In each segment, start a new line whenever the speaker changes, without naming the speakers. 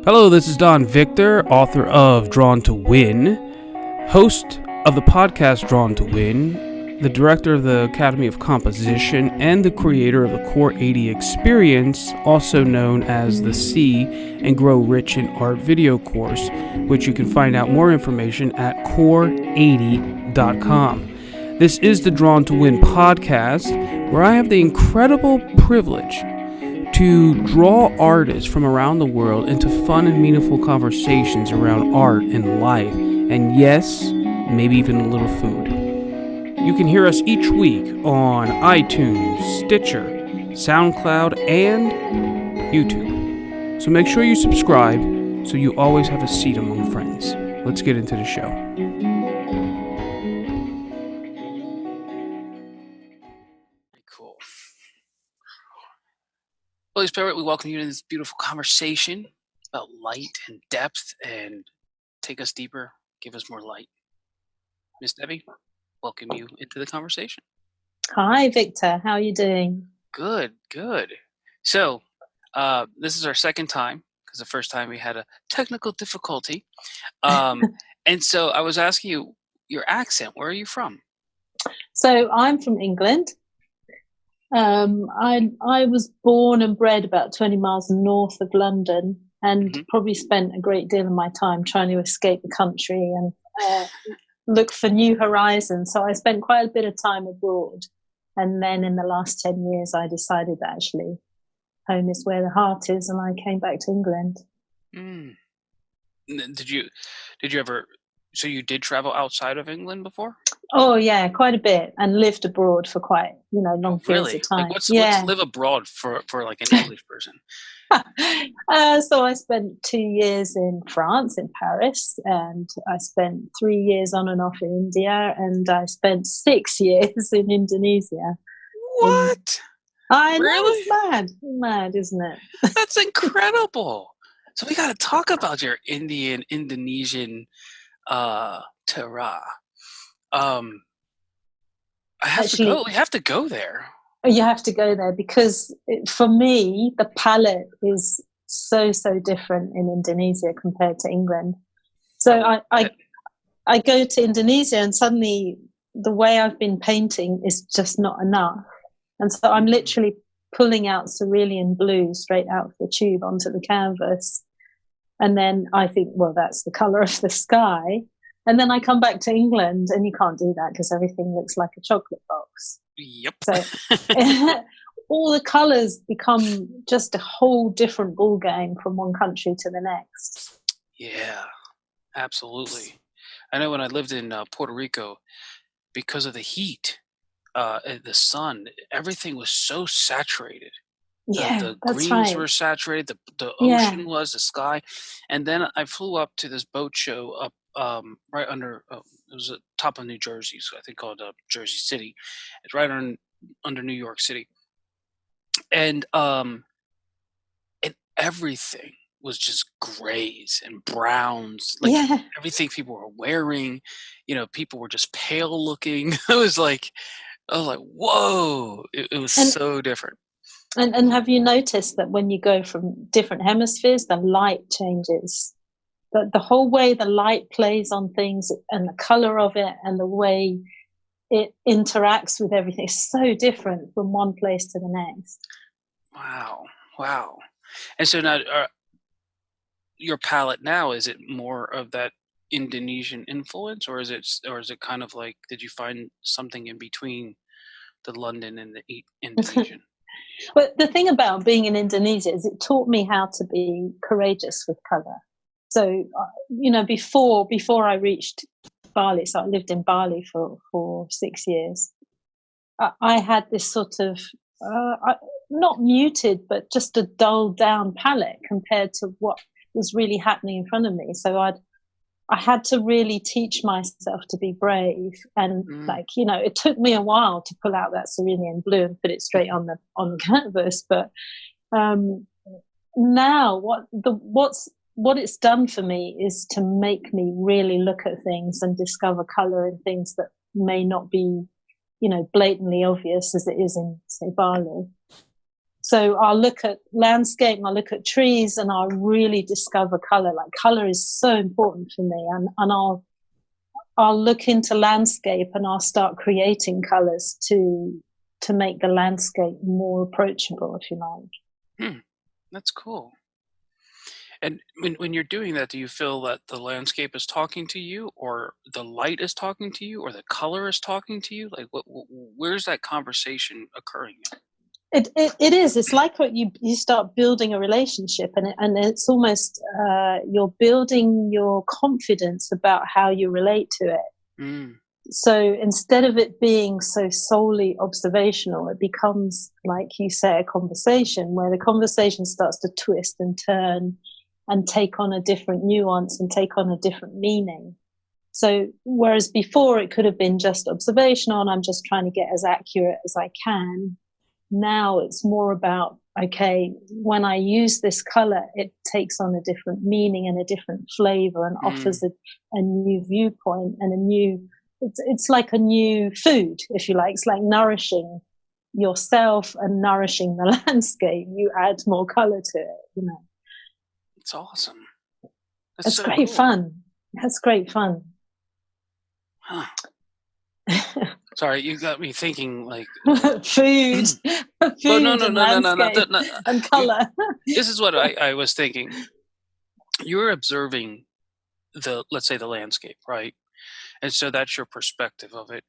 Hello, this is Don Victor, author of Drawn to Win, host of the podcast Drawn to Win, the director of the Academy of Composition, and the creator of the Core 80 Experience, also known as the See and Grow Rich in Art video course, which you can find out more information at core80.com. This is the Drawn to Win podcast, where I have the incredible privilege to draw artists from around the world into fun and meaningful conversations around art and life, and yes, maybe even a little food. You can hear us each week on iTunes, Stitcher, SoundCloud, and YouTube. So make sure you subscribe so you always have a seat among friends. Let's get into the show. Cool. Holy Spirit, we welcome you to this beautiful conversation about light and depth, and take us deeper, give us more light. Miss Debbie, welcome you into the conversation.
Hi, Victor. How are you doing?
Good. So, this is our second time, because the first time we had a technical difficulty. And so I was asking you your accent. Where are you from?
So I'm from England. I was born and bred about 20 miles north of London, and probably spent a great deal of my time trying to escape the country and look for new horizons. So I spent quite a bit of time abroad. And then in the last 10 years, I decided that actually home is where the heart is, and I came back to England.
Did you ever, so you did travel outside of England before?
Oh yeah, quite a bit, and lived abroad for quite, long periods of time.
Like what's live abroad for like an English person?
So I spent 2 years in France, in Paris, and I spent 3 years on and off in India, and I spent 6 years in Indonesia.
What?
I know,
really?
It's mad, isn't it?
That's incredible. So we got to talk about your Indonesian terra. We have to go there.
You have to go there because for me, the palette is so different in Indonesia compared to England. So I go to Indonesia, and suddenly the way I've been painting is just not enough. And so I'm literally pulling out cerulean blue straight out of the tube onto the canvas. And then I think, well, that's the color of the sky. And then I come back to England, and you can't do that because everything looks like a chocolate box.
Yep.
So all the colors become just a whole different ball game from one country to the next.
Yeah, absolutely. I know when I lived in Puerto Rico, because of the heat, the sun, everything was so saturated.
Yeah,
the
that's
greens
right.
were saturated, the ocean was, the sky. And then I flew up to this boat show up right under, it was at the top of New Jersey, so I think called Jersey City. It's right under New York City. And everything was just grays and browns, like everything people were wearing, people were just pale looking. I was like, whoa, it was so different.
And have you noticed that when you go from different hemispheres, the light changes? The whole way the light plays on things, and the color of it, and the way it interacts with everything is so different from one place to the next.
Wow. And so now, your palette now, is it more of that Indonesian influence, or is it kind of like, did you find something in between the London and the Indonesian?
But the thing about being in Indonesia is it taught me how to be courageous with color. So, before I reached Bali, so I lived in Bali for 6 years, I had this sort of, not muted, but just a dulled down palette compared to what was really happening in front of me. So I had to really teach myself to be brave, and it took me a while to pull out that cerulean blue and put it straight on the canvas. But now what it's done for me is to make me really look at things and discover color in things that may not be, blatantly obvious as it is in, say, Bali. So I'll look at landscape, and I'll look at trees, and I'll really discover color. Like color is so important for me, and I'll look into landscape, and I'll start creating colors to make the landscape more approachable, if you like.
That's cool. And when you're doing that, do you feel that the landscape is talking to you, or the light is talking to you, or the color is talking to you? Like, where's that conversation occurring?
It is. It's like what you start building a relationship, and it's almost you're building your confidence about how you relate to it. So instead of it being so solely observational, it becomes, like you say, a conversation where the conversation starts to twist and turn and take on a different nuance and take on a different meaning. So whereas before it could have been just observational and I'm just trying to get as accurate as I can, now it's more about, okay, when I use this color, it takes on a different meaning and a different flavor and offers a new viewpoint and a new, it's like a new food, if you like. It's like nourishing yourself and nourishing the landscape. You add more color to it, you know.
It's awesome.
That's so great fun. That's great fun.
Huh. Sorry, you got me thinking like
food,
no,
and color.
This is what I was thinking. You're observing let's say the landscape, right? And so that's your perspective of it.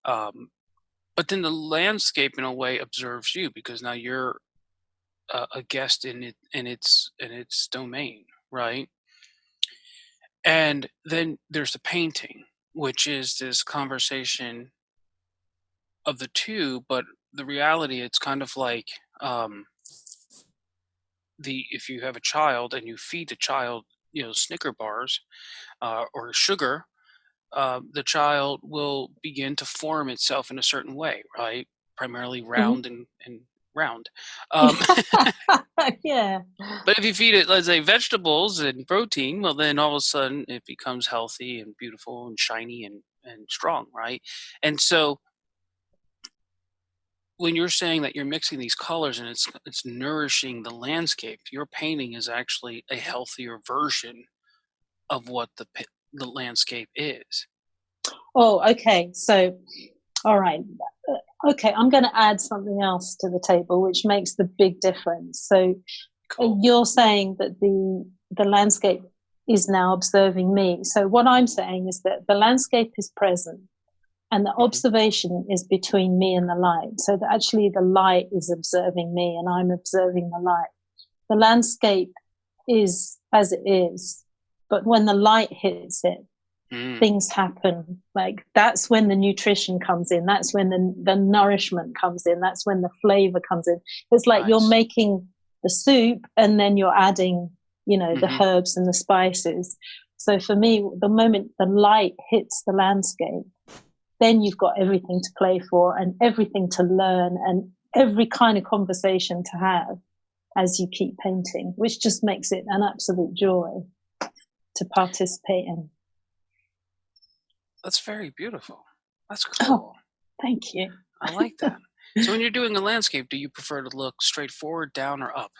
But then the landscape, in a way, observes you because now you're a guest in its domain, right? And then there's the painting, which is this conversation of the two, but the reality, it's kind of like if you have a child and you feed the child, Snicker bars or sugar, the child will begin to form itself in a certain way, right? Primarily round and round.
Yeah.
But if you feed it, let's say, vegetables and protein, well, then all of a sudden it becomes healthy and beautiful and shiny and strong, right? And so when you're saying that you're mixing these colors and it's nourishing the landscape, your painting is actually a healthier version of what the landscape is.
Oh, okay. So, all right. Okay, I'm going to add something else to the table, which makes the big difference. So, cool. You're saying that the landscape is now observing me. So, what I'm saying is that the landscape is present, and the observation is between me and the light. So that actually the light is observing me, and I'm observing the light. The landscape is as it is, but when the light hits it, things happen. Like that's when the nutrition comes in. That's when the nourishment comes in. That's when the flavor comes in. It's like you're making the soup and then you're adding, the herbs and the spices. So for me, the moment the light hits the landscape, then you've got everything to play for and everything to learn and every kind of conversation to have as you keep painting, which just makes it an absolute joy to participate in.
That's very beautiful. That's cool.
Oh, thank you.
I like that. So when you're doing a landscape, do you prefer to look straight forward, down, or up?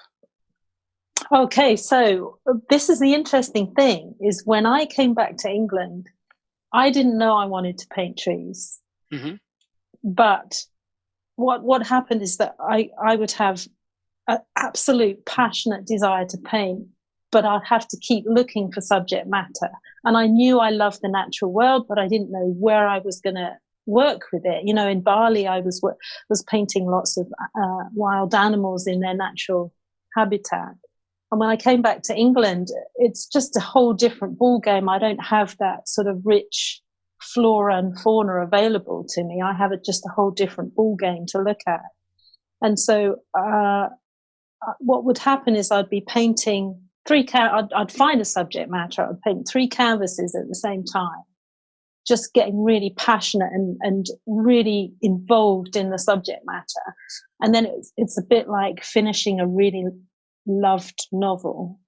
Okay, so this is the interesting thing, is when I came back to England, I didn't know I wanted to paint trees. But what happened is that I would have an absolute passionate desire to paint, but I'd have to keep looking for subject matter. And I knew I loved the natural world, but I didn't know where I was going to work with it. In Bali, I was painting lots of wild animals in their natural habitat. And when I came back to England, it's just a whole different ballgame. I don't have that sort of rich flora and fauna available to me. I have just a whole different ballgame to look at. And so what would happen is I'd be painting I'd find a subject matter. I'd paint 3 canvases at the same time, just getting really passionate and really involved in the subject matter. And then it's a bit like finishing a really loved novel.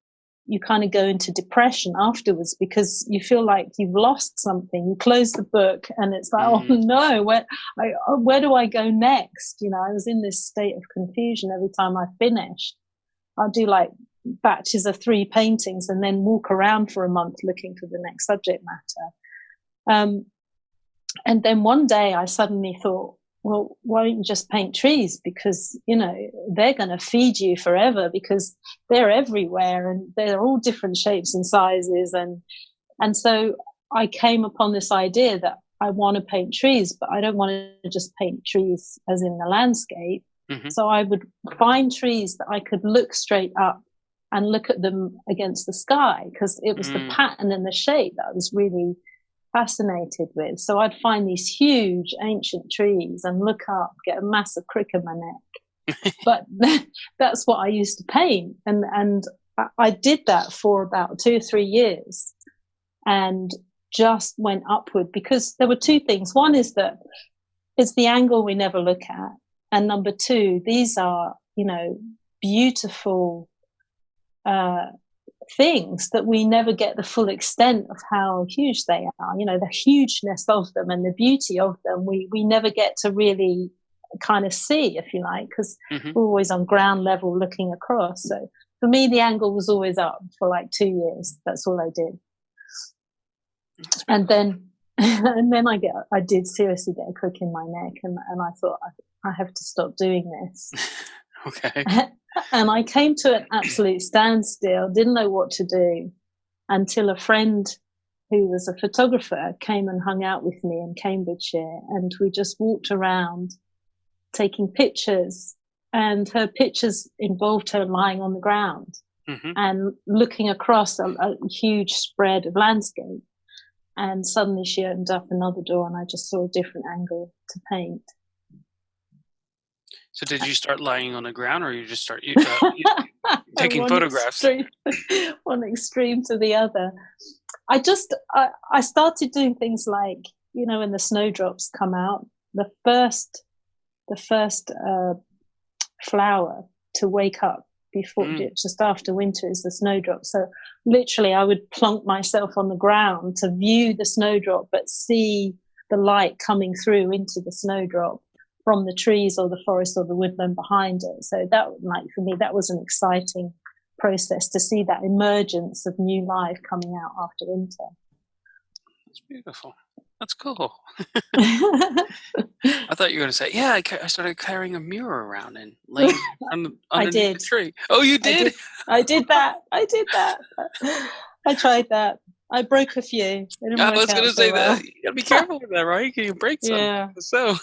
you kind of go into depression afterwards because you feel like you've lost something. You close the book and it's like, oh no, where do I go next? You know, I was in this state of confusion every time I finished. I'll do like batches of 3 paintings and then walk around for a month looking for the next subject matter. And then one day I suddenly thought, well, why don't you just paint trees? Because, you know, they're going to feed you forever because they're everywhere and they're all different shapes and sizes. And so I came upon this idea that I want to paint trees, but I don't want to just paint trees as in the landscape. So I would find trees that I could look straight up and look at them against the sky, because it was the pattern and the shape that I was really fascinated with. So I'd find these huge ancient trees and look up, get a massive crick in my neck. But that's what I used to paint. And I did that for about 2 or 3 years and just went upward, because there were 2 things. One is that it's the angle we never look at. And number 2, these are, you know, beautiful things that we never get the full extent of how huge they are. You know, the hugeness of them and the beauty of them, we never get to really kind of see, if you like, because we're always on ground level looking across. So for me, the angle was always up for like 2 years. That's all I did. And then I did seriously get a crick in my neck, and I thought I have to stop doing this.
Okay.
And I came to an absolute standstill, didn't know what to do, until a friend who was a photographer came and hung out with me in Cambridgeshire, and we just walked around taking pictures, and her pictures involved her lying on the ground and looking across a huge spread of landscape. And suddenly she opened up another door and I just saw a different angle to paint.
So did you start lying on the ground, or you just start taking photographs?
One extreme to the other. I started doing things like, you know, when the snowdrops come out, the first flower to wake up before, just after winter, is the snowdrop. So literally I would plonk myself on the ground to view the snowdrop, but see the light coming through into the snowdrop from the trees or the forest or the woodland behind it. So that, like, for me, that was an exciting process to see that emergence of new life coming out after winter.
That's beautiful. That's cool. I thought you were going to say, yeah, I started carrying a mirror around and laying underneath the tree. Oh, you did?
I did that. I tried that. I broke a few.
I was going to say that. You got to be careful with that, right? You can break some.
Yeah.
So.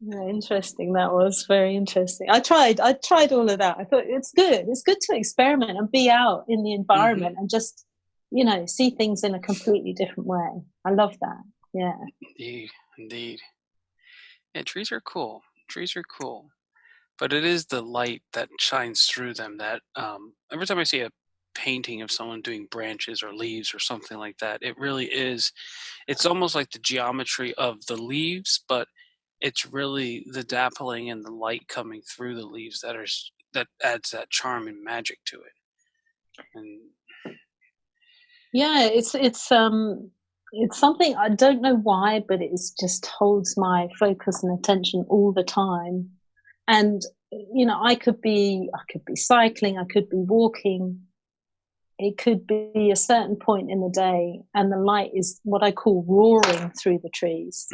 Yeah, interesting. That was very interesting. I tried all of that. I thought it's good. It's good to experiment and be out in the environment and just, you know, see things in a completely different way. I love that. Yeah.
Indeed. Yeah, trees are cool. But it is the light that shines through them that every time I see a painting of someone doing branches or leaves or something like that, it really is, it's almost like the geometry of the leaves, but it's really the dappling and the light coming through the leaves that adds that charm and magic to it. And yeah,
it's something, I don't know why, but it just holds my focus and attention all the time. And you know, I could be cycling, I could be walking, it could be a certain point in the day, and the light is what I call roaring through the trees.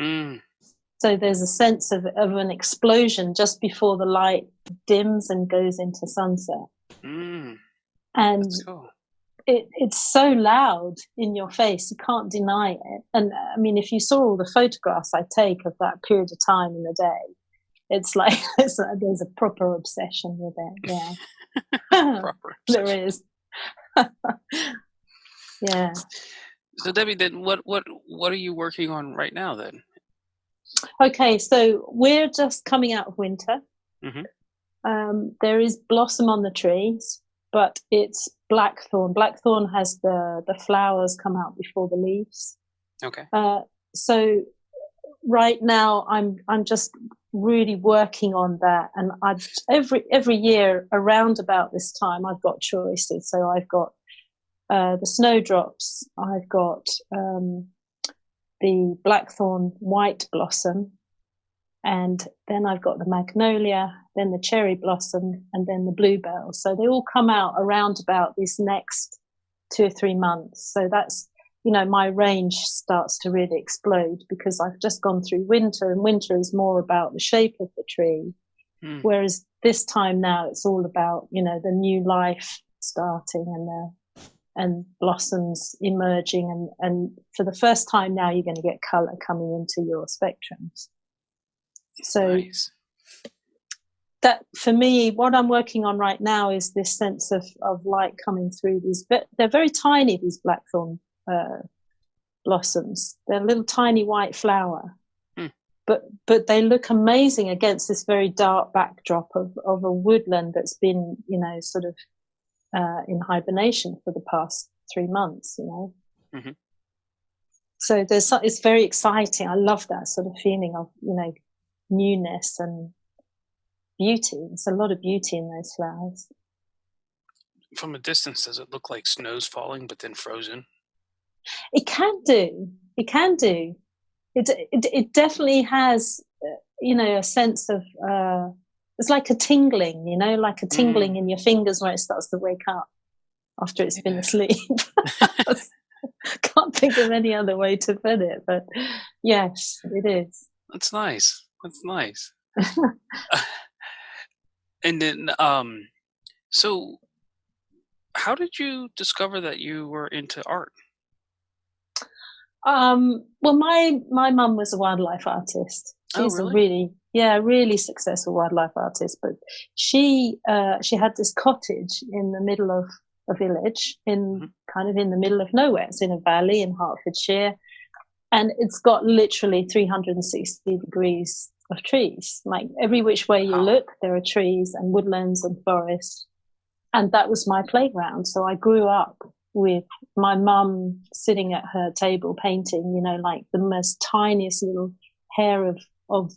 So there's a sense of an explosion just before the light dims and goes into sunset. And
cool.
It's so loud in your face, you can't deny it. And I mean, if you saw all the photographs I take of that period of time in the day, it's like there's a proper obsession with it. Yeah. There is. Yeah.
So Debbie, then what are you working on right now then?
Okay, so we're just coming out of winter. There is blossom on the trees, but it's blackthorn. Blackthorn has the flowers come out before the leaves.
Okay.
So right now I'm just really working on that, and every year around about this time I've got choices. So I've got the snowdrops. I've got the blackthorn white blossom, and then I've got the magnolia, then the cherry blossom, and then the bluebell. So they all come out around about these next 2 or 3 months. So that's, my range starts to really explode, because I've just gone through winter, and winter is more about the shape of the tree. Whereas this time now it's all about, the new life starting and blossoms emerging. And for the first time now, you're going to get color coming into your spectrums. So
nice.
That, for me, what I'm working on right now is this sense of light coming through these. They're very tiny, these blackthorn blossoms. They're a little tiny white flower, but they look amazing against this very dark backdrop of a woodland that's been, sort of in hibernation for the past 3 months.
Mm-hmm.
So it's very exciting. I love that sort of feeling of newness and beauty. There's a lot of beauty in those flowers.
From a distance, does it look like snow's falling but then frozen?
It can do. It definitely has, a sense of, it's like a tingling, like a tingling in your fingers where it starts to wake up after it's been asleep. Can't think of any other way to put it, but yes, it is.
That's nice. And then, so how did you discover that you were into art?
Well, my mum was a wildlife artist. She's
really?
a really successful wildlife artist, but she had this cottage in the middle of a village kind of in the middle of nowhere. It's in a valley in Hertfordshire, and it's got literally 360 degrees of trees. Like every which way you look, there are trees and woodlands and forests. And that was my playground. So I grew up with my mum sitting at her table painting, like the most tiniest little hair of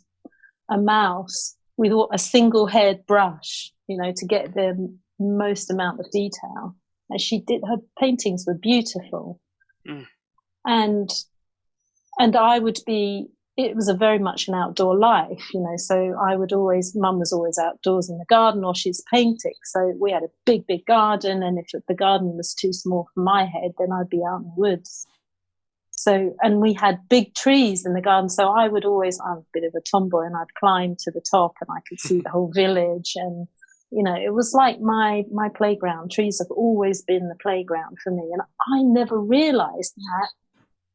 a mouse with a single haired brush, to get the most amount of detail. And her paintings were beautiful. And I would be, it was a very much an outdoor life, so mum was always outdoors in the garden or she's painting. So we had a big, big garden. And if the garden was too small for my head, then I'd be out in the woods. So, and we had big trees in the garden. So I'm a bit of a tomboy, and I'd climb to the top and I could see the whole village. And, it was like my playground. Trees have always been the playground for me. And I never realized that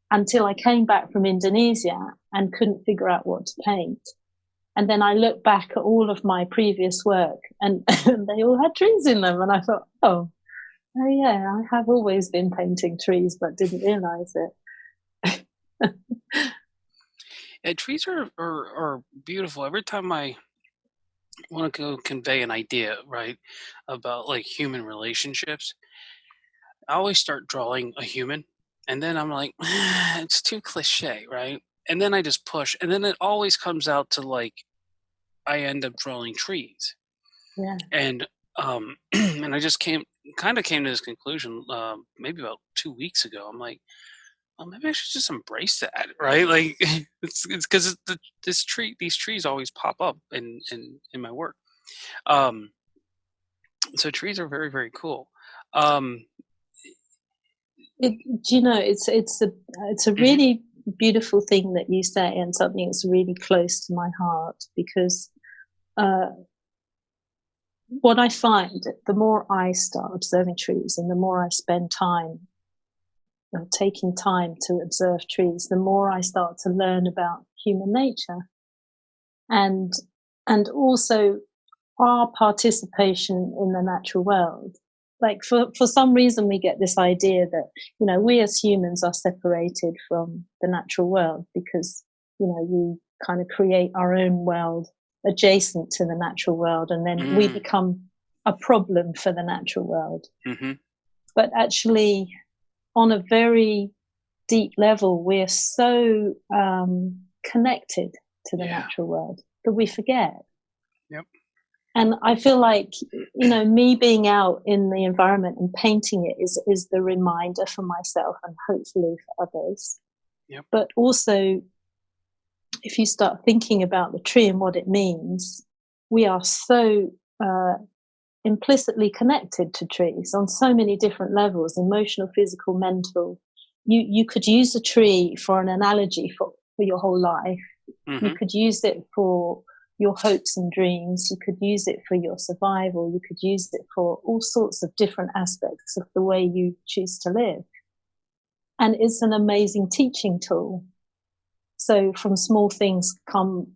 until I came back from Indonesia and couldn't figure out what to paint. And then I looked back at all of my previous work and they all had trees in them. And I thought, oh yeah, I have always been painting trees, but didn't realize it.
Yeah, trees are beautiful. Every time I want to go convey an idea, right, about like human relationships, I always start drawing a human. And then I'm like, it's too cliche, right? And then I just push. And then it always comes out to like, I end up drawing trees.
Yeah.
And and I just came to this conclusion maybe about 2 weeks ago. I'm like, well, maybe I should just embrace that, right? Like it's because these trees always pop up in my work. So trees are very, very cool.
It's a really beautiful thing that you say, and something that's really close to my heart, because what I find, the more I start observing trees and the more I spend time taking time to observe trees, the more I start to learn about human nature and also our participation in the natural world. Like for some reason we get this idea that, we as humans are separated from the natural world because, we kind of create our own world adjacent to the natural world, and then we become a problem for the natural world.
Mm-hmm.
But actually, on a very deep level, we're so connected to the natural world that we forget.
Yep.
And I feel like, me being out in the environment and painting it is the reminder for myself and hopefully for others.
Yep.
But also, if you start thinking about the tree and what it means, we are so implicitly connected to trees on so many different levels, emotional, physical, mental. You could use a tree for an analogy for your whole life.
Mm-hmm.
You could use it for your hopes and dreams. You could use it for your survival. You could use it for all sorts of different aspects of the way you choose to live. And it's an amazing teaching tool. So from small things come,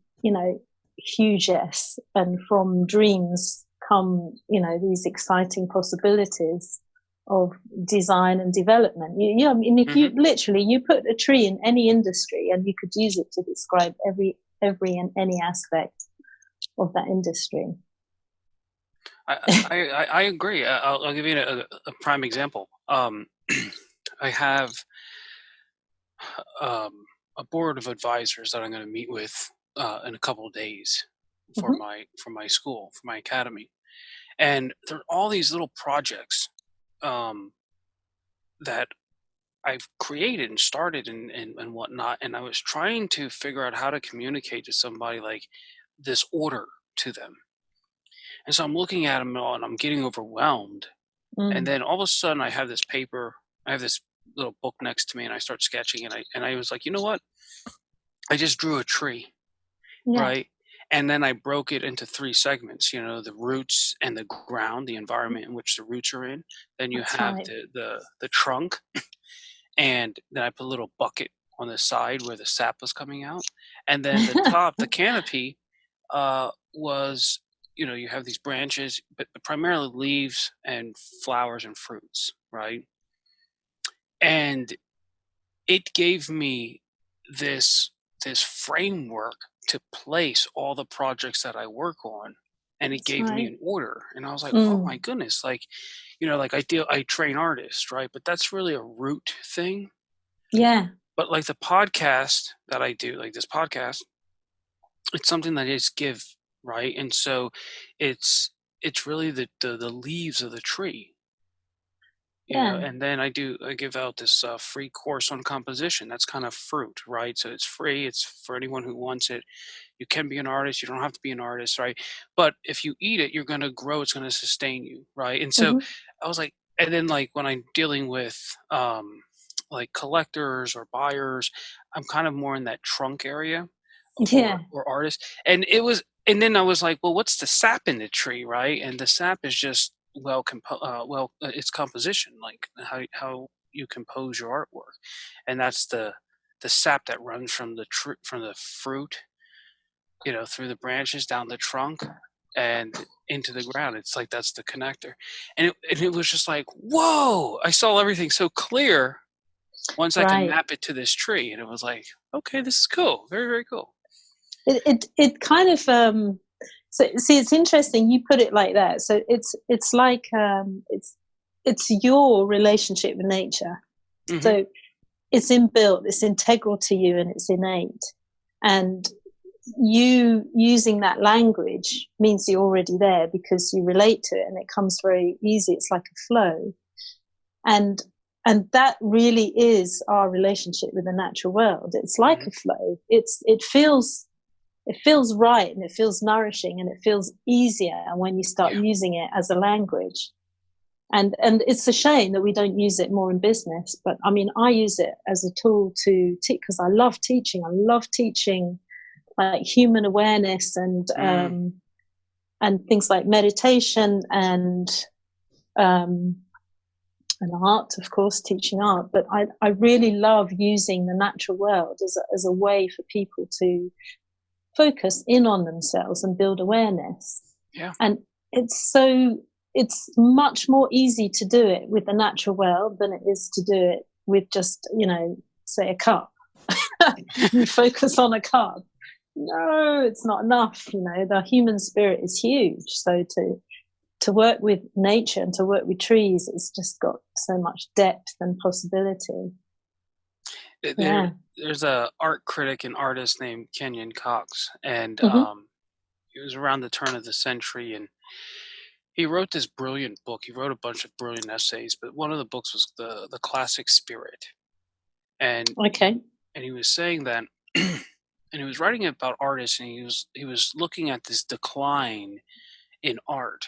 hugeness, and from dreams come, these exciting possibilities of design and development. I mean, if you literally, you put a tree in any industry and you could use it to describe every and any aspect of that industry.
I agree. I'll give you a prime example. I have a board of advisors that I'm going to meet with in a couple of days for my school, for my academy, and there are all these little projects that I've created and started and whatnot, and I was trying to figure out how to communicate to somebody like this order to them. And so I'm looking at them all and I'm getting overwhelmed. And then all of a sudden I have this paper, I have this little book next to me, and I start sketching, and I was like, you know what? I just drew a tree, right? And then I broke it into 3 segments, the roots and the ground, the environment in which the roots are in. Then you have the trunk, and then I put a little bucket on the side where the sap was coming out. And then the top, the canopy, was, you have these branches, but primarily leaves and flowers and fruits, right? And it gave me this framework to place all the projects that I work on, and it gave me an order. And I was like, oh my goodness, like, like I train artists, right? But that's really a root thing.
Yeah.
But like the podcast that I do, like this podcast, it's something that I just give, right? And so it's really the leaves of the tree. And then I give out this free course on composition. That's kind of fruit, right? So it's free. It's for anyone who wants it. You can be an artist. You don't have to be an artist, right? But if you eat it, you're going to grow. It's going to sustain you, right? And so I was like, and then like when I'm dealing with like collectors or buyers, I'm kind of more in that trunk area or artists. And then I was like, well, what's the sap in the tree, right? And the sap is just it's composition, like how you compose your artwork, and that's the sap that runs from the fruit, through the branches down the trunk and into the ground. It's like that's the connector, and it was just like, whoa! I saw everything so clear once I could map it to this tree, and it was like, okay, this is cool, very, very cool.
It kind of so see, it's interesting you put it like that. So it's like it's your relationship with nature. So it's inbuilt, it's integral to you, and it's innate. And you using that language means you're already there because you relate to it, and it comes very easy. It's like a flow, and that really is our relationship with the natural world. It's like a flow. It feels right, and it feels nourishing, and it feels easier when you start using it as a language. And it's a shame that we don't use it more in business. But I mean, I use it as a tool to teach, because I love teaching. I love teaching like human awareness and things like meditation and art, of course, teaching art. But I really love using the natural world as a way for people to focus in on themselves and build awareness. And it's much more easy to do it with the natural world than it is to do it with just, say a cup. You focus on a cup. No, it's not enough. The human spirit is huge. So to work with nature and to work with trees, it's just got so much depth and possibility.
There's a art critic and artist named Kenyon Cox, and it was around the turn of the century, and he wrote this brilliant book. He wrote a bunch of brilliant essays, but one of the books was the classic spirit, and
Okay.
and he was saying that, and he was writing about artists, and he was looking at this decline in art,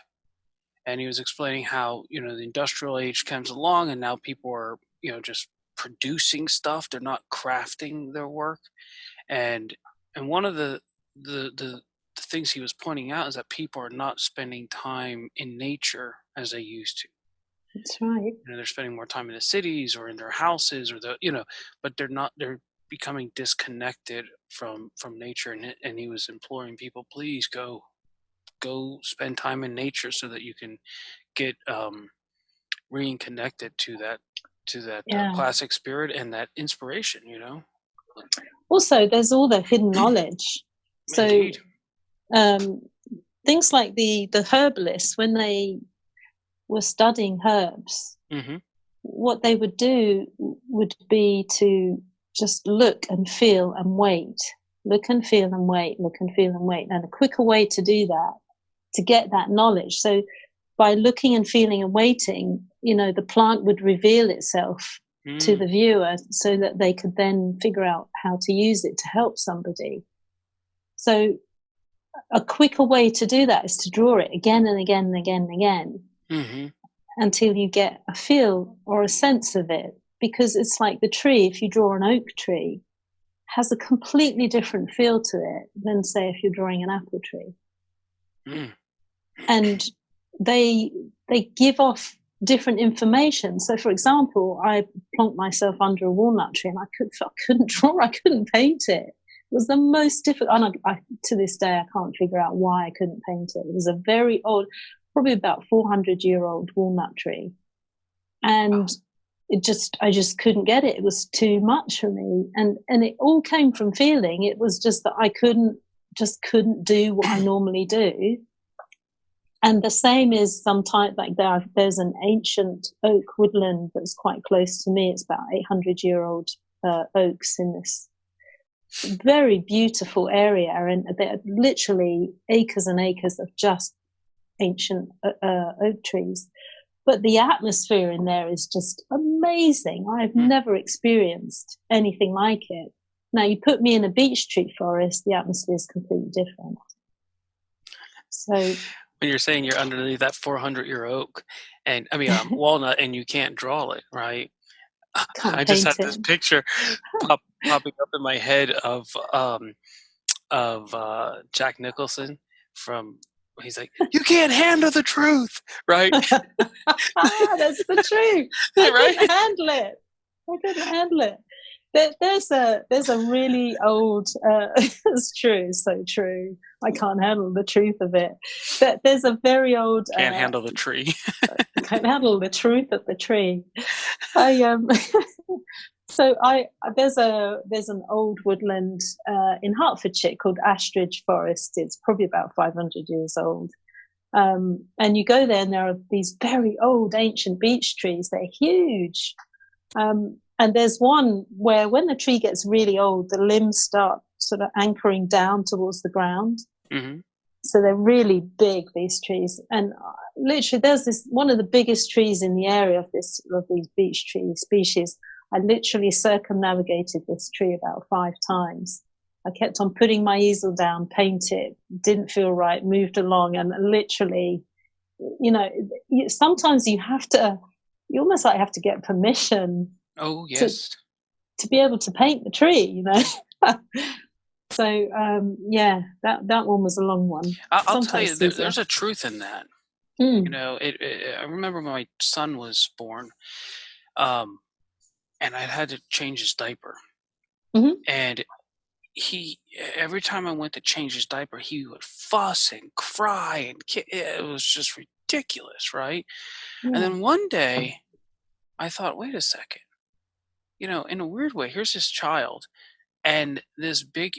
and he was explaining how the industrial age comes along, and now people are just producing stuff. They're not crafting their work, and one of the things he was pointing out is that people are not spending time in nature as they used to.
That's right.
They're spending more time in the cities or in their houses, or but they're becoming disconnected from nature. And he was imploring people, please go spend time in nature so that you can get reconnected to that classic spirit and that inspiration.
Also, there's all the hidden knowledge. So
Indeed.
Things like the herbalists, when they were studying herbs,
Mm-hmm.
what they would do would be to just look and feel and wait. Look and feel and wait, look and feel and wait. And a quicker way to do that, to get that knowledge. So by looking and feeling and waiting, the plant would reveal itself to the viewer so that they could then figure out how to use it to help somebody. So a quicker way to do that is to draw it again and again and again and again,
Mm-hmm.
until you get a feel or a sense of it. Because it's like the tree, if you draw an oak tree, has a completely different feel to it than, say, if you're drawing an apple tree.
Mm.
And they give off different information. So, for example, I plonked myself under a walnut tree and I couldn't draw, I couldn't paint it. It was the most difficult. And to this day, I can't figure out why I couldn't paint it. It was a very old, probably about 400-year-old walnut tree. And I just couldn't get it. It was too much for me. And it all came from feeling. It was just that I couldn't do what I normally do. And the same is sometimes, like there's an ancient oak woodland that's quite close to me. It's about 800-year-old oaks in this very beautiful area. And there are literally acres and acres of just ancient oak trees. But the atmosphere in there is just amazing. I've never experienced anything like it. Now, you put me in a beech tree forest, the atmosphere is completely different. So
when you're saying you're underneath that 400-year oak, and walnut, and you can't draw it, right? I just had this picture popping up in my head of Jack Nicholson from. He's like, you can't handle the truth, right?
That's the truth.
Right?
I couldn't handle it. There's a really old. It's true, so true. I can't handle the truth of it. There's a very old.
Can't handle the tree.
Can't handle the truth of the tree. There's an old woodland in Hertfordshire called Astridge Forest. It's probably about 500 years old. And you go there and there are these very old ancient beech trees. They're huge. And there's one where when the tree gets really old, the limbs start sort of anchoring down towards the ground.
Mm-hmm.
So they're really big, these trees. And literally there's this one of the biggest trees in the area of these beech tree species. I literally circumnavigated this tree about 5 times. I kept on putting my easel down, paint it, didn't feel right, moved along, and literally, sometimes you almost like have to get permission.
Oh, yes.
To be able to paint the tree, So, that one was a long one.
I'll tell you, there's a truth in that. I remember when my son was born, and I had to change his diaper.
Mm-hmm.
And every time I went to change his diaper, he would fuss and cry, and it was just ridiculous, right? Yeah. And then one day, I thought, wait a second. In a weird way, here's this child, and this big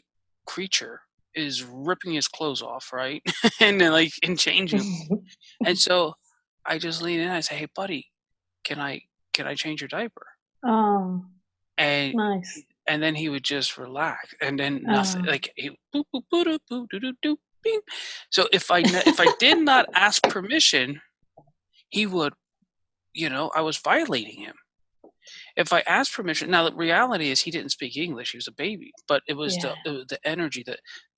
creature is ripping his clothes off, right? and changing them. And so I just lean in and I say, hey, buddy, can I change your diaper?
Oh,
and
nice.
And then he would just relax, and then nothing. Like he boop boop boop boop boop doo doo doo bing. So if I did not ask permission, he would, I was violating him. If I asked permission, now the reality is he didn't speak English. He was a baby, but it was
Yeah.
the energy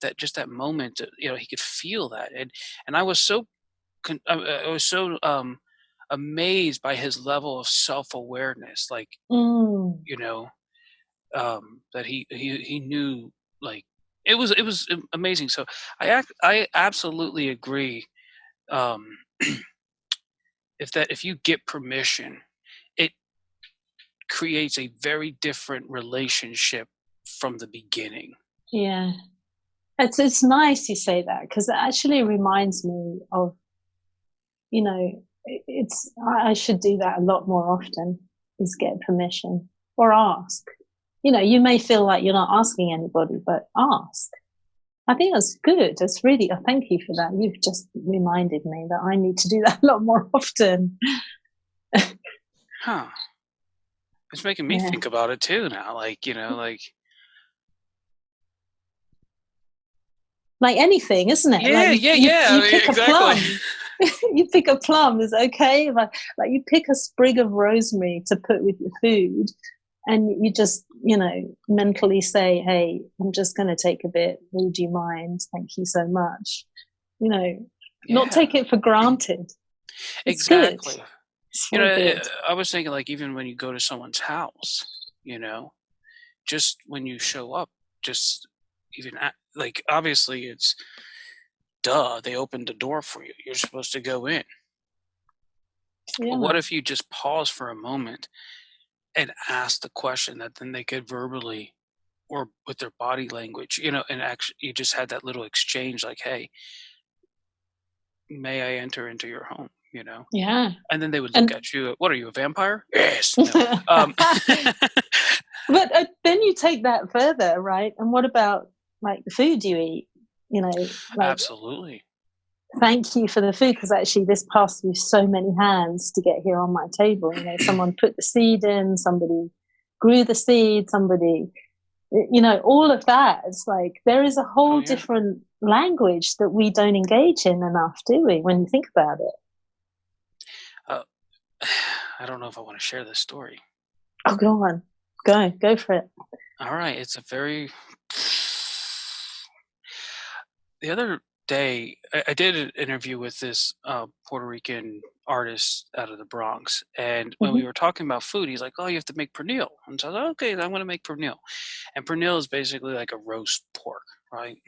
that just that moment, he could feel that, and I was so amazed by his level of self-awareness, like,
Mm.
that he knew, like, it was amazing. So I absolutely agree. Um, if you get permission, it creates a very different relationship from the beginning.
Yeah. It's nice you say that, because it actually reminds me of, I should do that a lot more often, is get permission or ask. You may feel like you're not asking anybody, but ask. I think that's good. That's really, thank you for that. You've just reminded me that I need to do that a lot more often.
Huh. It's making me think about it too now.
Like anything, isn't it?
Yeah,
like
yeah.
You pick
exactly.
a plum. You pick a plum, is okay. Like you pick a sprig of rosemary to put with your food, and you just, mentally say, hey, I'm just going to take a bit. Would you mind? Thank you so much. Not take it for granted. It's
exactly.
good.
I was thinking, like, even when you go to someone's house, just when you show up, just even like, obviously it's they opened the door for you. You're supposed to go in.
Yeah.
But what if you just pause for a moment and ask the question that then they could verbally or with their body language, and actually you just had that little exchange, like, hey, may I enter into your home?
Yeah.
And then they would look at you. What are you, a vampire? Yes. No.
But then you take that further, right? And what about like the food you eat?
Absolutely.
Thank you for the food, because actually this passed through so many hands to get here on my table. Someone put the seed in, somebody grew the seed, somebody, all of that. It's like there is a whole different language that we don't engage in enough, do we, when you think about it?
I don't know if I want to share this story.
Oh, go on. Go for it.
All right. It's a very... The other day, I did an interview with this Puerto Rican artist out of the Bronx. And when we were talking about food, he's like, oh, you have to make pernil. And so I was like, okay, I'm going to make pernil. And pernil is basically like a roast pork, right?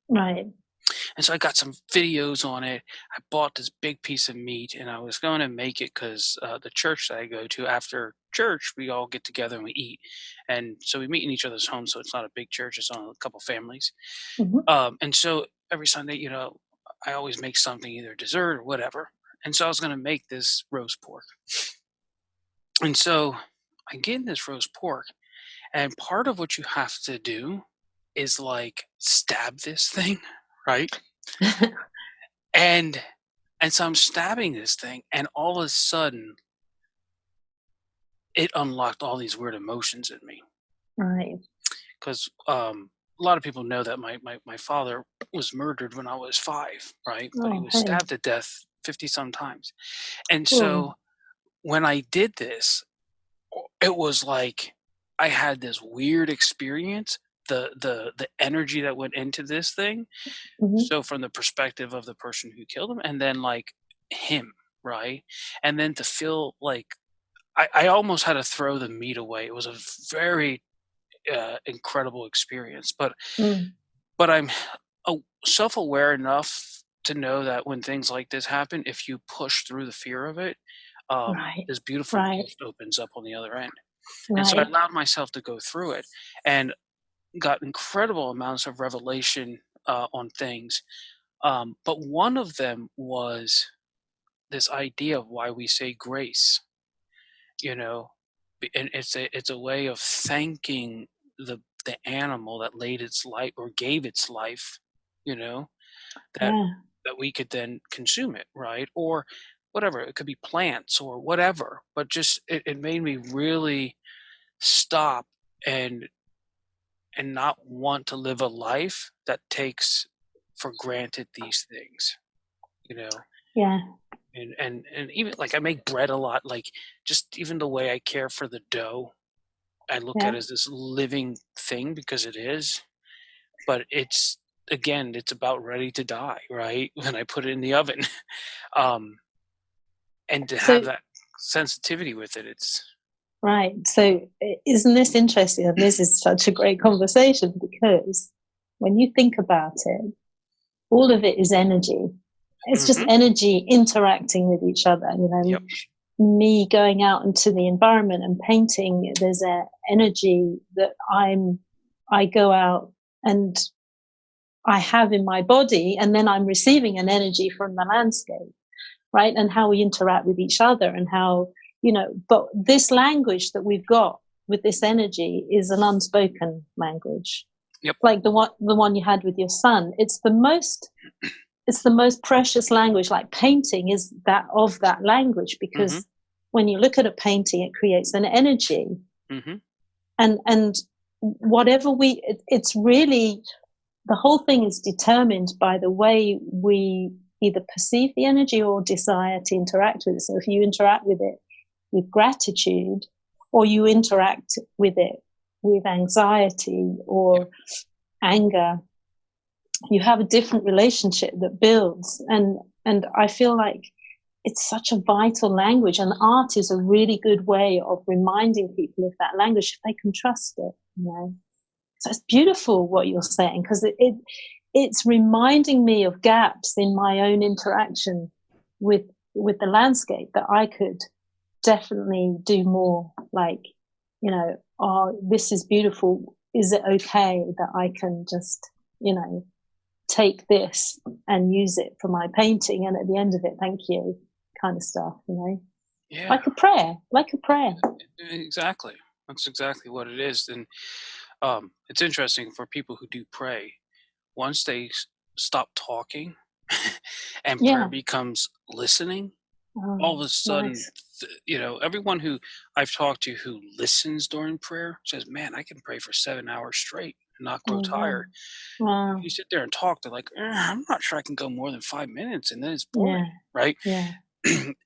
Right.
And so I got some videos on it. I bought this big piece of meat, and I was going to make it because the church that I go to, after church, we all get together and we eat. And so we meet in each other's homes, so it's not a big church. It's on a couple families. And so every Sunday, I always make something, either dessert or whatever. And so I was going to make this roast pork. And so I get in this roast pork, and part of what you have to do is like stab this thing, right? and so I'm stabbing this thing, and all of a sudden it unlocked all these weird emotions in me.
Right.
Because a lot of people know that my father was murdered when I was 5, right? But he was stabbed to death 50 some times. And so when I did this, it was like I had this weird experience, the energy that went into this thing. So from the perspective of the person who killed him, and then like him, right? And then to feel like I almost had to throw the meat away. It was a very incredible experience, but I'm self-aware enough to know that when things like this happen, if you push through the fear of it, this beautiful gift opens up on the other end. And so I allowed myself to go through it and got incredible amounts of revelation on things. But one of them was this idea of why we say grace, and it's a way of thanking the animal that laid its life or gave its life, that we could then consume it, right? Or whatever, it could be plants or whatever, but just it made me really stop and not want to live a life that takes for granted these things, you know.
Yeah.
And even like I make bread a lot, like just even the way I care for the dough, I look at
Yeah.
it as this living thing because it is, but it's again, it's about ready to die, right? When I put it in the oven. um and to have
So,
that sensitivity with it, it's
right. So, isn't this interesting? And this is such a great conversation because when you think about it, all of it is energy. It's just
Mhm.
energy interacting with each other. You know,
Yep.
me going out into the environment and painting, there's a energy that I go out and I have in my body, and then I'm receiving an energy from the landscape, right? And how we interact with each other and how, you know, but this language that we've got with this energy is an unspoken language.
Yep.
Like the one you had with your son. It's the most precious language. Like painting is that of that language,
Mhm.
because when you look at a painting, it creates an energy.
Mhm.
And whatever it's really, the whole thing is determined by the way we either perceive the energy or desire to interact with it. So if you interact with it with gratitude, or you interact with it with anxiety or anger, you have a different relationship that builds. And I feel like it's such a vital language, and art is a really good way of reminding people of that language if they can trust it, you know. So it's beautiful what you're saying, because it's reminding me of gaps in my own interaction with the landscape that I could definitely do more. Like, you know, oh, this is beautiful. Is it okay that I can just, you know, take this and use it for my painting, and at the end of it, thank you, kind of stuff, you know,
Yeah.
like a prayer, like a prayer.
Exactly. That's exactly what it is. And it's interesting for people who do pray. Once they stop talking and prayer
Yeah.
becomes listening, all
Oh,
of a sudden,
nice.
everyone who I've talked to who listens during prayer says, "Man, I can pray for 7 hours straight and not grow
Oh, wow.
tired."
Wow.
You sit there and talk, they're like, "I'm not sure I can go more than 5 minutes, and then it's
Yeah.
boring, right?"
Yeah.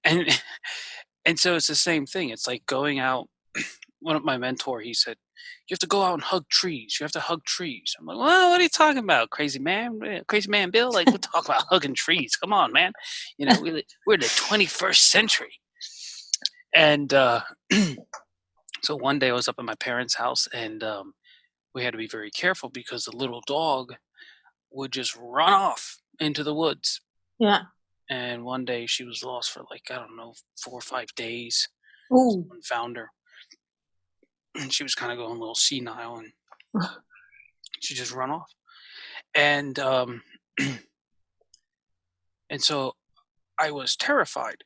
and and so it's the same thing. It's like going out. One of my mentor, he said, "You have to go out and hug trees. You have to hug trees." I'm like, "Well, what are you talking about, crazy man? Crazy man Bill? Like, we're talking about hugging trees. Come on, man. You know, we're in the 21st century." And so one day I was up at my parents' house, and we had to be very careful because the little dog would just run off into the woods.
Yeah.
And one day she was lost for like, I don't know, 4 or 5 days.
Ooh.
Someone found her, and she was kind of going a little senile, and she just run off. And and so I was terrified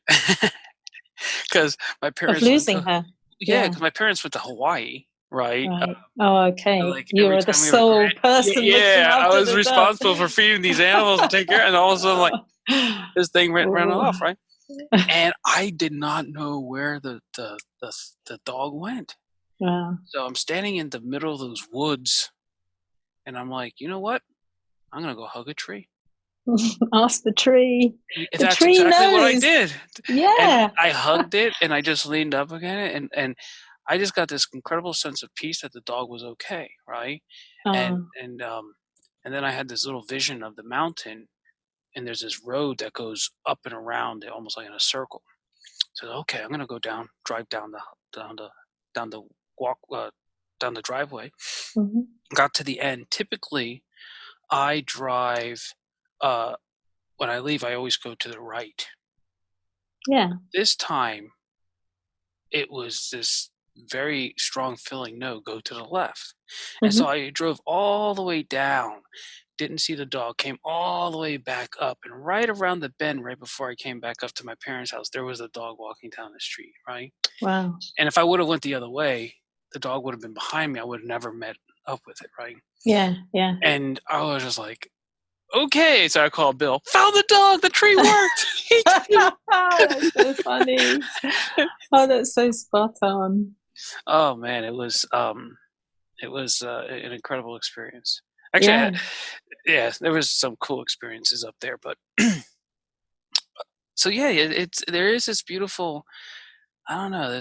because my
Of
parents went
losing
to
her.
yeah,
Yeah.
because my parents went to Hawaii, right?
Right. Oh,
And,
okay.
like, every
You're the
time we were
sole person looking
yeah, I
after
was
the dog.
responsible for feeding these animals and take care, and all of a sudden, like, this thing ran
Oh.
off, right? And I did not know where the dog went.
Wow.
So I'm standing in the middle of those woods, and I'm like, "You know what? I'm gonna go hug a tree."
Ask the tree. The
That's
tree
exactly what I
knows.
did. And
Yeah.
I hugged it, and I just leaned up again, and I just got this incredible sense of peace that the dog was okay, right? And
Oh.
and and then I had this little vision of the mountain, and there's this road that goes up and around it, almost like in a circle. So okay, I'm gonna go drive down the down the walk down the driveway.
Mhm.
Got to the end. Typically, I drive. When I leave, I always go to the right.
Yeah.
This time, it was this very strong feeling, no, go to the left. And so
Mhm.
I drove all the way down, didn't see the dog, came all the way back up, and right around the bend, right before I came back up to my parents' house, there was a dog walking down the street, right?
Wow.
And if I would have went the other way, the dog would have been behind me. I would have never met up with it, right?
Yeah. Yeah.
And I was just like, okay. So I called Bill, found the dog, the tree worked. He did
That's so funny. Oh, that's so spot on.
Oh man, it was an incredible experience. Actually,
Yeah.
yeah, there was some cool experiences up there, but so yeah, there is this beautiful. I don't know.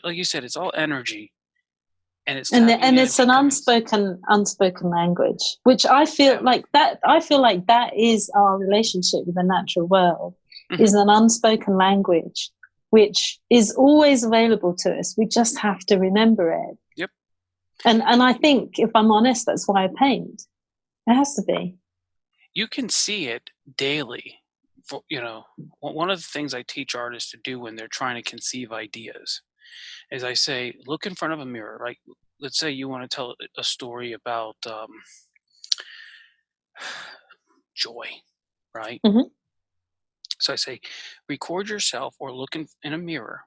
Like you said, it's all energy, and it's tapping
And
in
it's an
because
unspoken language, which I feel
yeah,
like that is our relationship with the natural world,
hmm
is an unspoken language which is always available to us. We just have to remember it.
yep.
And I think, if I'm honest, that's why I paint. It has to be.
You can see it daily. One of the things I teach artists to do when they're trying to conceive ideas is I say, look in front of a mirror. Like, let's say you want to tell a story about joy, right?
Hmm.
So I say, record yourself or look in a mirror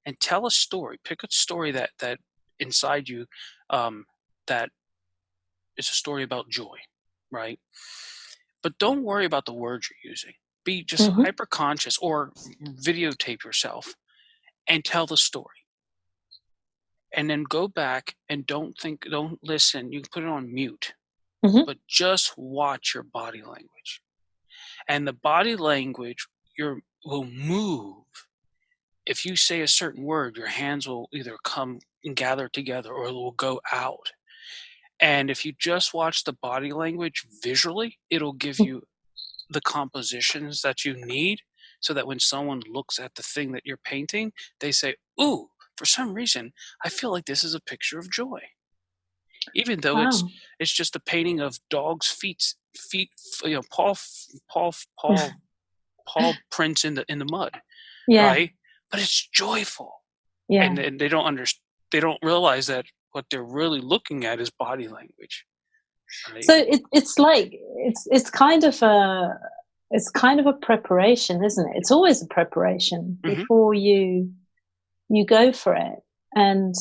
and tell a story. Pick a story that inside you that is a story about joy, right? But don't worry about the words you're using. Be just
Hmm.
hyper conscious or videotape yourself and tell the story. And then go back and don't listen. You can put it on mute,
Hmm.
but just watch your body language. And the body language will move. If you say a certain word, your hands will either come and gather together or it will go out. And if you just watch the body language visually, it'll give you the compositions that you need so that when someone looks at the thing that you're painting, they say, ooh, for some reason, I feel like this is a picture of joy. Even though it's
Wow.
just a painting of dogs' feet, paw prints in the mud,
Yeah.
right? But it's joyful,
Yeah.
and they don't realize that what they're really looking at is body language, right?
So it's like it's kind of a preparation, isn't it? It's always a preparation
hmm
before you go for it, and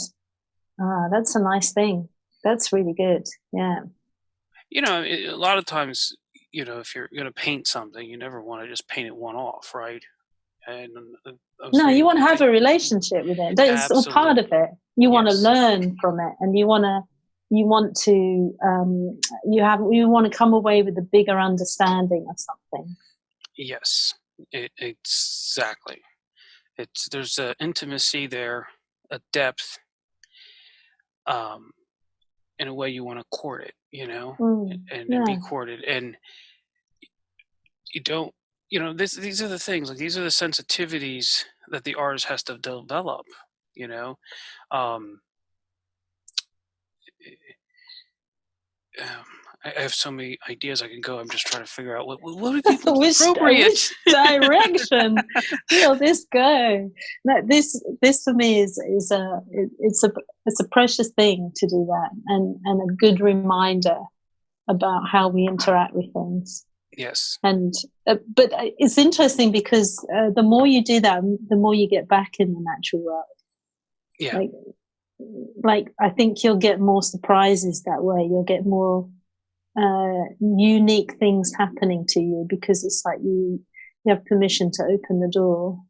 that's a nice thing. That's really good. Yeah.
A lot of times, if you're going to paint something, you never want to just paint it one off, right? And I was
No, you
reading
want to have
something.
a relationship with it. It's all part of
Absolutely.
it. You want to
Yes.
learn from it, and you want to you want to come away with a bigger understanding of something.
Yes. Exactly. There's a intimacy there, a depth, um, in a way you want to court it, and be
Yeah.
courted. And you don't, these are the things, like these are the sensitivities that the artist has to develop, you know. Um, um, I have so many ideas I can go. I'm just trying to figure out what would be most appropriate.
which direction will this go? No, this for me is it's a precious thing to do that, and a good reminder about how we interact with things.
Yes.
And but it's interesting because the more you do that, the more you get back in the natural world.
Yeah.
Like I think you'll get more surprises that way. You'll get more unique things happening to you because it's like you have permission to open the door.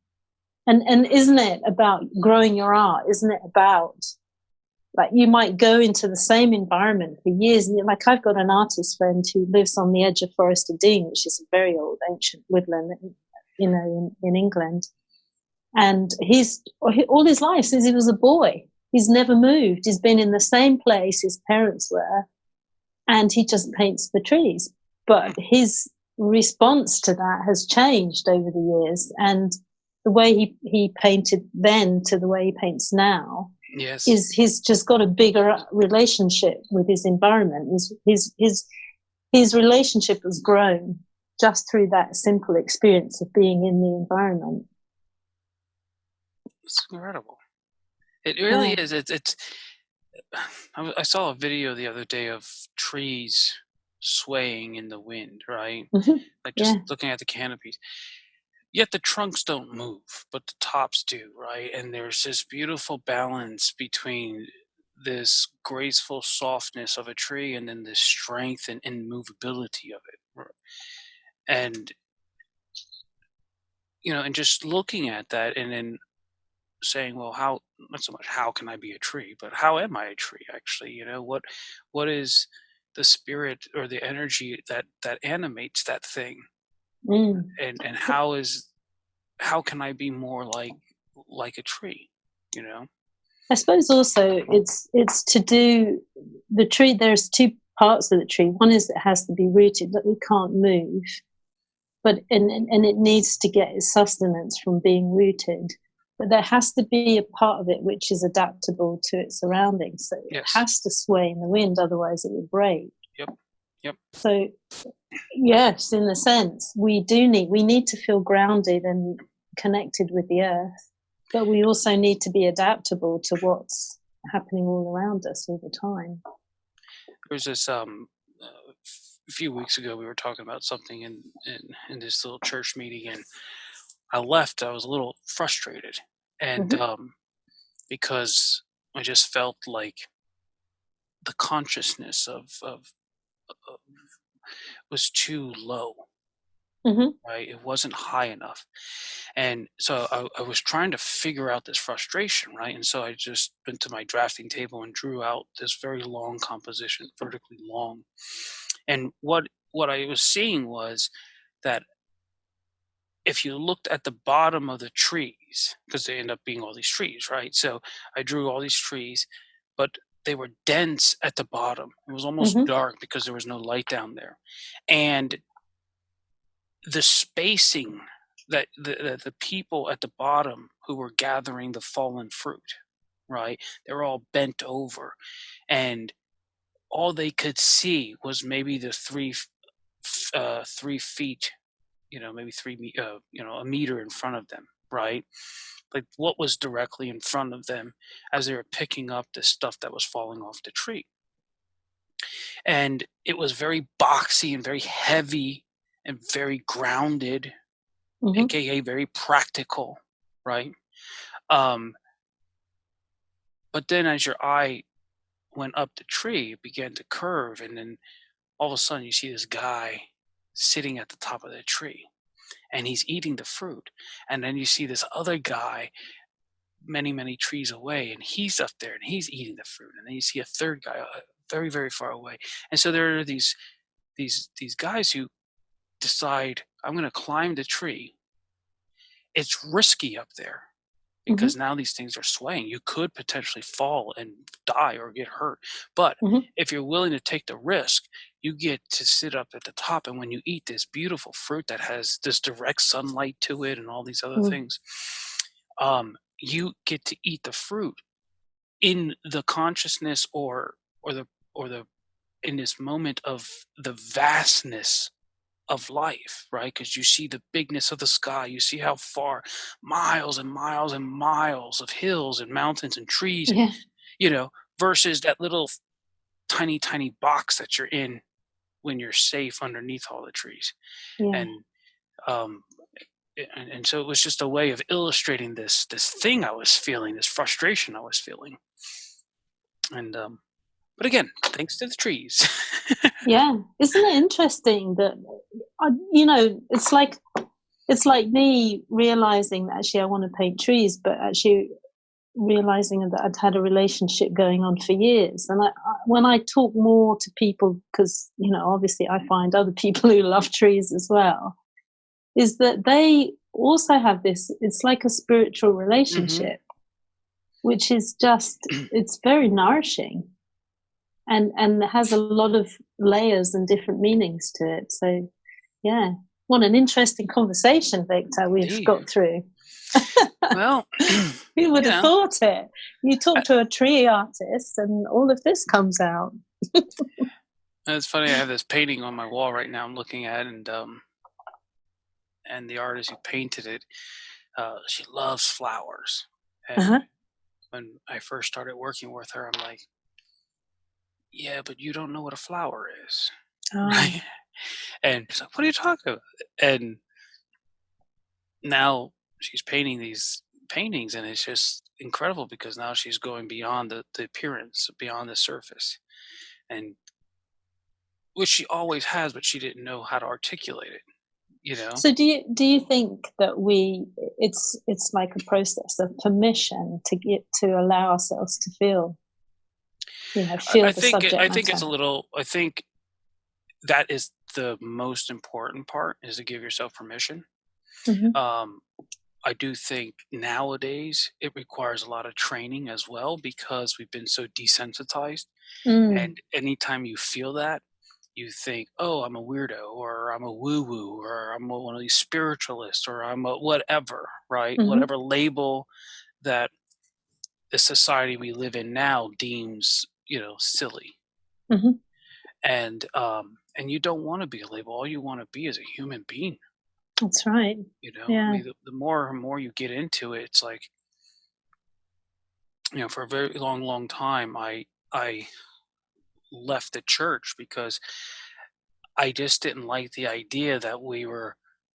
And isn't it about growing your art? Isn't it about, like, you might go into the same environment for years, and like, I've got an artist friend who lives on the edge of Forest of Dean, which is a very old ancient woodland, in England, and he's all his life since he was a boy, he's never moved. He's been in the same place his parents were, and he just paints the trees. But his response to that has changed over the years, and the way he painted then to the way he paints now
Yes.
is he's just got a bigger relationship with his environment. His relationship has grown just through that simple experience of being in the environment.
It's incredible. It really is. It's. I saw a video the other day of trees swaying in the wind, right?
Mm-hmm.
Like
Yeah.
just looking at the canopies. Yet the trunks don't move, but the tops do, right? And there's this beautiful balance between this graceful softness of a tree and then this strength and movability of it. And and just looking at that and then saying, well, how, not so much how can I be a tree, but how am I a tree actually? What is the spirit or the energy that animates that thing,
Mm.
and how can I be more like a tree, you know?
I suppose also it's to do the tree. There's two parts of the tree. One is it has to be rooted, that we can't move, but and it needs to get its sustenance from being rooted. But there has to be a part of it which is adaptable to its surroundings. So it
Yes.
has to sway in the wind, otherwise it will break.
Yep.
So yes, in a sense, we need to feel grounded and connected with the earth, but we also need to be adaptable to what's happening all around us all the time.
There was this a few weeks ago we were talking about something in this little church meeting, and I left. I was a little frustrated, and because I just felt like the consciousness of was too low. Right, it wasn't high enough, and so I was trying to figure out this frustration, right? And so I just went to my drafting table and drew out this very long composition, vertically long. And what I was seeing was that if you looked at the bottom of the trees, because they end up being all these trees, right? So I drew all these trees, but they were dense at the bottom. It was almost dark because there was no light down there, and the spacing that the people at the bottom who were gathering the fallen fruit, right? They were all bent over, and all they could see was maybe the 3 feet, maybe a meter in front of them, right? Like what was directly in front of them as they were picking up the stuff that was falling off the tree. And it was very boxy and very heavy and very grounded, aka very practical, right? But then as your eye went up the tree, it began to curve, and then all of a sudden you see this guy sitting at the top of the tree, and he's eating the fruit. And then you see this other guy many, many trees away, and he's up there and he's eating the fruit. And then you see a third guy very, very far away. And so there are these guys who decide, I'm going to climb the tree. It's risky up there because now these things are swaying. You could potentially fall and die or get hurt. But if you're willing to take the risk, you get to sit up at the top. And when you eat this beautiful fruit that has this direct sunlight to it and all these other things, you get to eat the fruit in the consciousness or the in this moment of the vastness of life, right? Because you see the bigness of the sky, you see how far, miles and miles and miles of hills and mountains and trees, versus that little tiny box that you're in when you're safe underneath all the trees. And so it was just a way of illustrating this thing I was feeling, this frustration I was feeling. And but again, thanks to the trees.
Yeah, isn't it interesting that it's like me realizing that actually I want to paint trees, but actually realizing that I'd had a relationship going on for years. And when I talk more to people, because obviously I find other people who love trees as well, is that they also have this. It's like a spiritual relationship, which is just it's very nourishing. And it has a lot of layers and different meanings to it. So, yeah, what an interesting conversation, Victor, we've got through.
Well,
who would have thought it? You talk to a tree artist and all of this comes out.
It's funny, I have this painting on my wall right now I'm looking at, and the artist who painted it, she loves flowers. And when I first started working with her, I'm like, yeah, but you don't know what a flower is. Right? And she's like, what are you talking about? And now she's painting these paintings, and it's just incredible because now she's going beyond the appearance, beyond the surface, and which she always has, but she didn't know how to articulate it.
So do you think that it's like a process of permission to allow ourselves to feel? feel
I
the
think
subject
I think
matter.
it's a little. I think that is the most important part, is to give yourself permission.
Hmm.
Um, I do think nowadays it requires a lot of training as well, because we've been so desensitized. And
Mm.
anytime you feel that, you think, "Oh, I'm a weirdo," or "I'm a woo-woo," or "I'm one of these spiritualists," or "I'm a whatever," right?
Hmm.
Whatever label that the society we live in now deems, silly.
Hmm.
And you don't want to be a label. All you want to be is a human being.
That's right.
I
Yeah.
mean, the more and more you get into it, it's like, for a very long time, I left the church because I just didn't like the idea that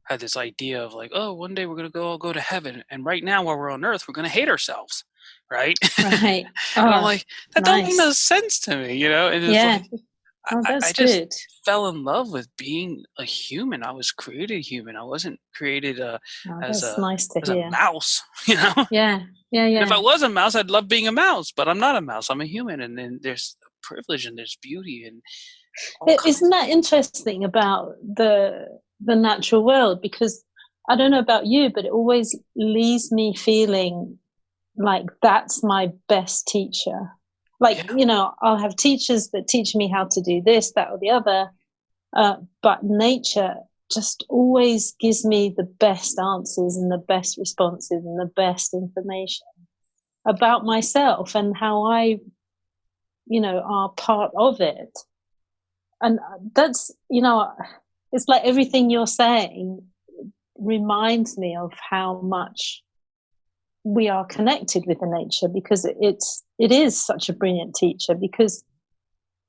had this idea of like, oh, one day we're gonna all go to heaven, and right now while we're on earth, we're gonna hate ourselves, right?
Right.
And I'm
Oh,
like, that don't make no
nice.
sense to me, And it's
Yeah.
like
Oh,
I
that's
just
good.
fell in love with being a human. I was created human. I wasn't created
Oh,
as
that's
a
nice to
as a
hear.
mouse, And
Yeah. Yeah.
if
Yeah.
I was a mouse, I'd love being a mouse, but I'm not a mouse. I'm a human, and then there's privilege and there's beauty and all kinds.
Isn't that interesting about the natural world? Because I don't know about you, but it always leaves me feeling like that's my best teacher. Like,
Yeah.
I'll have teachers that teach me how to do this, that, or the other, but nature just always gives me the best answers and the best responses and the best information about myself and how I, are part of it. And that's, it's like everything you're saying reminds me of how much we are connected with the nature, because it is such a brilliant teacher, because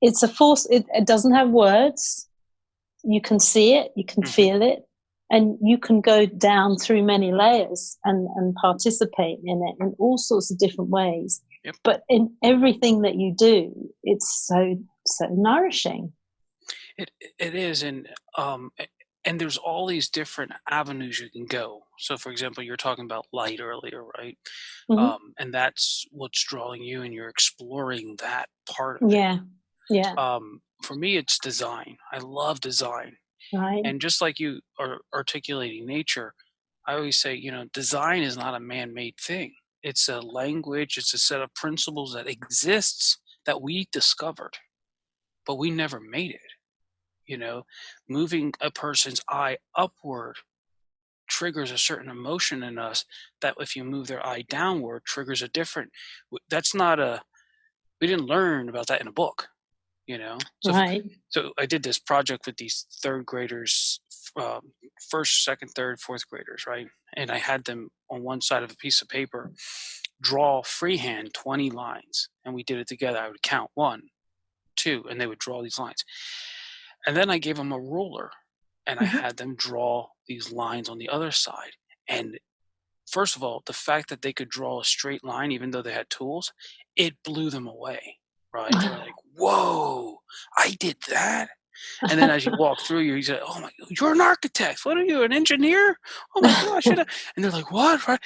it's a force. It doesn't have words. You can see it, you can
Hmm.
feel it, and you can go down through many layers and participate in it in all sorts of different ways.
Yep.
But in everything that you do, it's so nourishing.
It is, and there's all these different avenues you can go. So, for example, you're talking about light earlier, right?
Hmm.
And that's what's drawing you, and you're exploring that part of it.
Yeah. Yeah.
For me, it's design. I love design,
Right.
and just like you are articulating nature, I always say, design is not a man-made thing. It's a language. It's a set of principles that exists that we discovered, but we never made it. Moving a person's eye upward triggers a certain emotion in us that if you move their eye downward triggers a different. That's not a We didn't learn about that in a book. so
Right.
so I did this project with these third graders, first, second, third, fourth graders, right? And I had them on one side of a piece of paper draw freehand 20 lines, and we did it together. I would count 1, 2, and they would draw these lines. And then I gave them a ruler, and I
Hmm.
had them draw these lines on the other side. And first of all, the fact that they could draw a straight line, even though they had tools, it blew them away, right? They were like, "Whoa, I did that!" And then as you walk through, you say, "Oh my, you're an architect. What are you, an engineer? Oh my gosh!" And they're like, "What?" Right?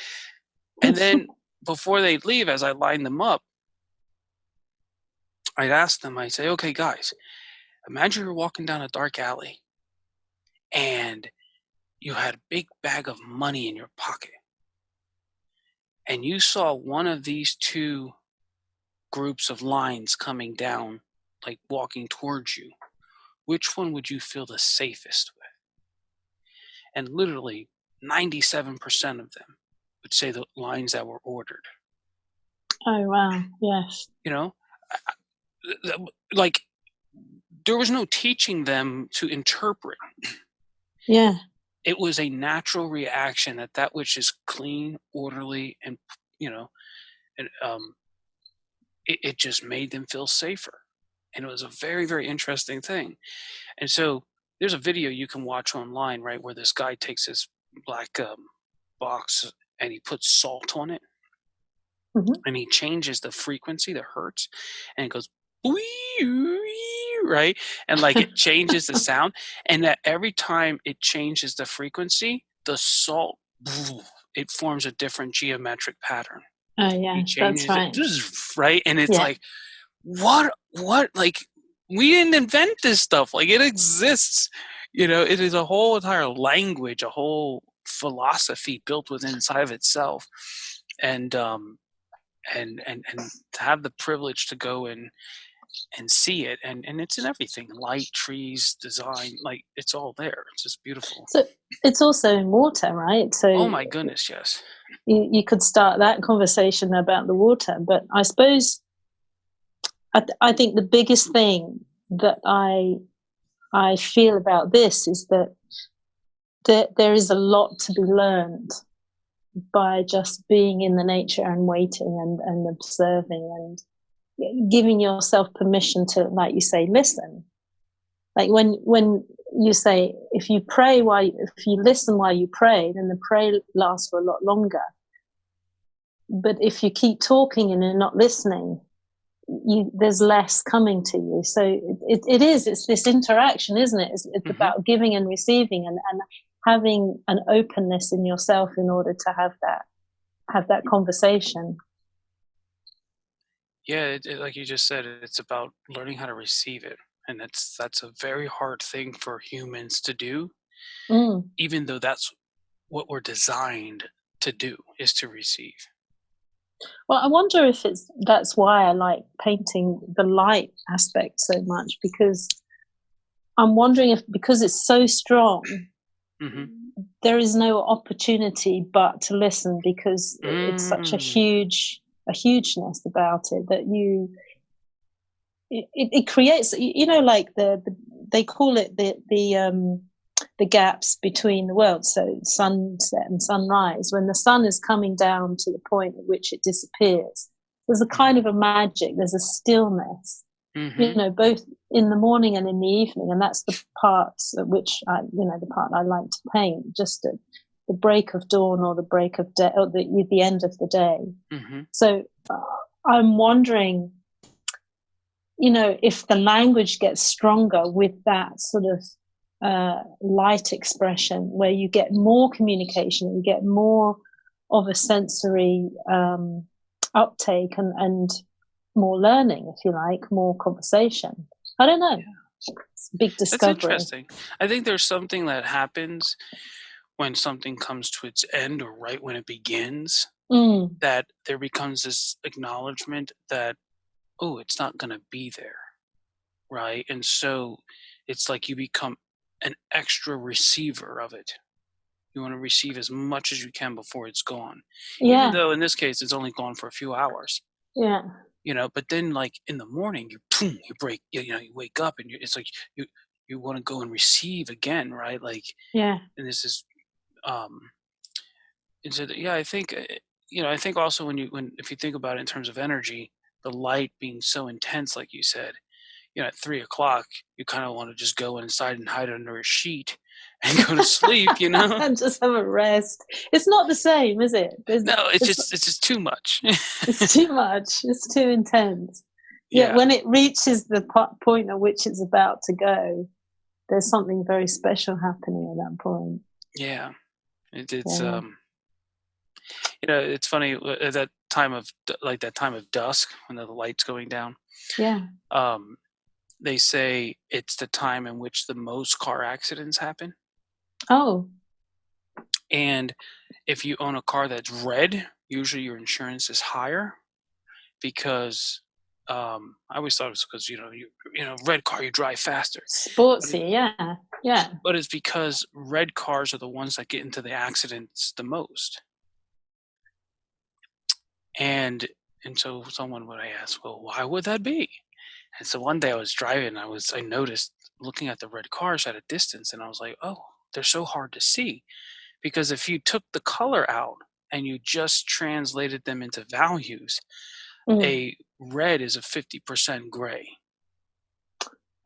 And then before they leave, as I line them up, I'd ask them. I say, "Okay, guys, imagine you're walking down a dark alley, and you had a big bag of money in your pocket, and you saw one of these two groups of lines coming down, like walking towards you. Which one would you feel the safest with?" And literally 97% of them would say the lines that were ordered.
Oh, wow. Yes.
You know, like there was no teaching them to interpret.
Yeah.
It was a natural reaction that which is clean, orderly, and you know, and it just made them feel safer. And it was a very, very interesting thing. And so there's a video you can watch online, right, where this guy takes his black box and he puts salt on it,
Hmm.
and he changes the frequency, the hertz, and it goes, right? And like it changes the sound. And that every time it changes the frequency, the salt, it forms a different geometric pattern.
Oh, yeah.
He
That's
changes it,
right.
right? And it's
Yeah.
like, what, like, we didn't invent this stuff. Like, it exists. It is a whole entire language, a whole philosophy built within inside of itself. And to have the privilege to go and see it, and it's in everything, light, trees, design, like, it's all there. It's just beautiful.
So it's also in water, right? So
Oh my goodness, yes.
you could start that conversation about the water, but I suppose I think the biggest thing that I feel about this is that there is a lot to be learned by just being in the nature and waiting and observing and giving yourself permission to, like you say, listen. Like when you say, if you listen while you pray, then the prayer lasts for a lot longer. But if you keep talking and you're not listening, there's less coming to you. So it's this interaction, isn't it? It's mm-hmm. about giving and receiving and having an openness in yourself in order to have that conversation.
Yeah, like you just said, it's about learning how to receive it, and that's a very hard thing for humans to do. Even though that's what we're designed to do, is to receive.
Well, I wonder if that's why I like painting the light aspect so much, because I'm wondering if, because it's so strong, mm-hmm. there is no opportunity but to listen, because it's such a hugeness about it that it creates, like they call it the gaps between the worlds. So sunset and sunrise, when the sun is coming down to the point at which it disappears, there's a kind of a magic, there's a stillness, mm-hmm. Both in the morning and in the evening. And that's the parts at which the part I like to paint, just at the break of dawn or the break of day, or the end of the day. Mm-hmm. So I'm wondering, if the language gets stronger with that sort of light expression, where you get more communication, you get more of a sensory uptake and more learning, if you like, more conversation. I don't know. It's a big discovery.
That's interesting. I think there's something that happens when something comes to its end, or right when it begins, that there becomes this acknowledgement that, oh, it's not going to be there, right? And so it's like you become an extra receiver of it. You want to receive as much as you can before it's gone. Yeah. Even though in this case it's only gone for a few hours.
Yeah.
But then, like, in the morning, you break, you wake up and it's like you want to go and receive again, right? Like,
yeah.
And this is and so I think I think also if you think about it in terms of energy, the light being so intense, like you said, at 3 o'clock, you kind of want to just go inside and hide under a sheet and go to sleep,
and just have a rest. It's not the same, is it?
No, it's just too much.
It's too much. It's too intense. Yeah. When it reaches the point at which it's about to go, there's something very special happening at that point.
Yeah, it's it's funny at that time of dusk when the light's going down.
Yeah.
They say it's the time in which the most car accidents happen.
Oh.
And if you own a car that's red, usually your insurance is higher, because I always thought it was because red car, you drive faster.
Sportsy, yeah.
But it's because red cars are the ones that get into the accidents the most. And so someone would ask, well, why would that be? And so one day I was driving, I noticed, looking at the red cars at a distance, and I was like, oh, they're so hard to see. Because if you took the color out and you just translated them into values, a red is a 50% gray.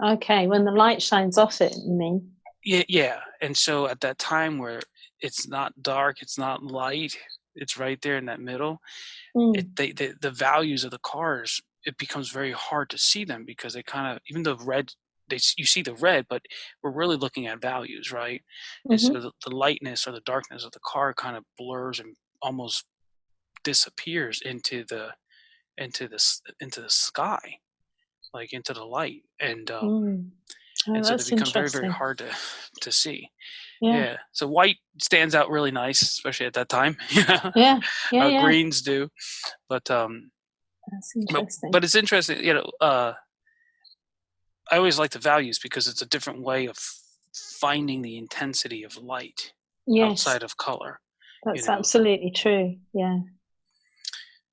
Okay, when the light shines off it, you mean?
Yeah. And so at that time where it's not dark, it's not light, it's right there in that middle, the values of the cars, it becomes very hard to see them, because they kind of, even though red, you see the red, but we're really looking at values, right? Mm-hmm. And so the lightness or the darkness of the car kind of blurs and almost disappears into the sky. like into the light, and
Oh,
and so they
that's
become very, very
interesting.
hard to see.
Yeah.
Yeah. So white stands out really nice, especially at that time.
Yeah. Yeah.
Greens do, but
That's interesting.
but it's interesting. I always like the values because it's a different way of finding the intensity of light
Yes,
outside of color.
that's absolutely true. Yeah.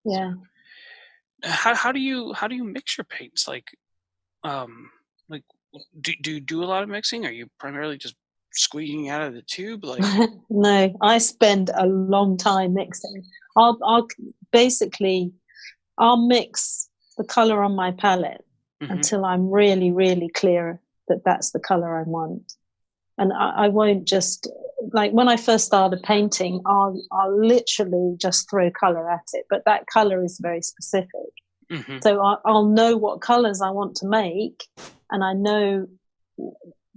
Yeah.
How do you mix your paints? Like do you do a lot of mixing? Are you primarily just squeezing out of the tube? Like
No, I spend a long time mixing. I'll basically I'll mix the color on my palette until I'm really, really clear that that's the color I want. And I won't just, like when I first started painting, I'll literally just throw color at it, but that color is very specific. So I'll know what colors I want to make, and I know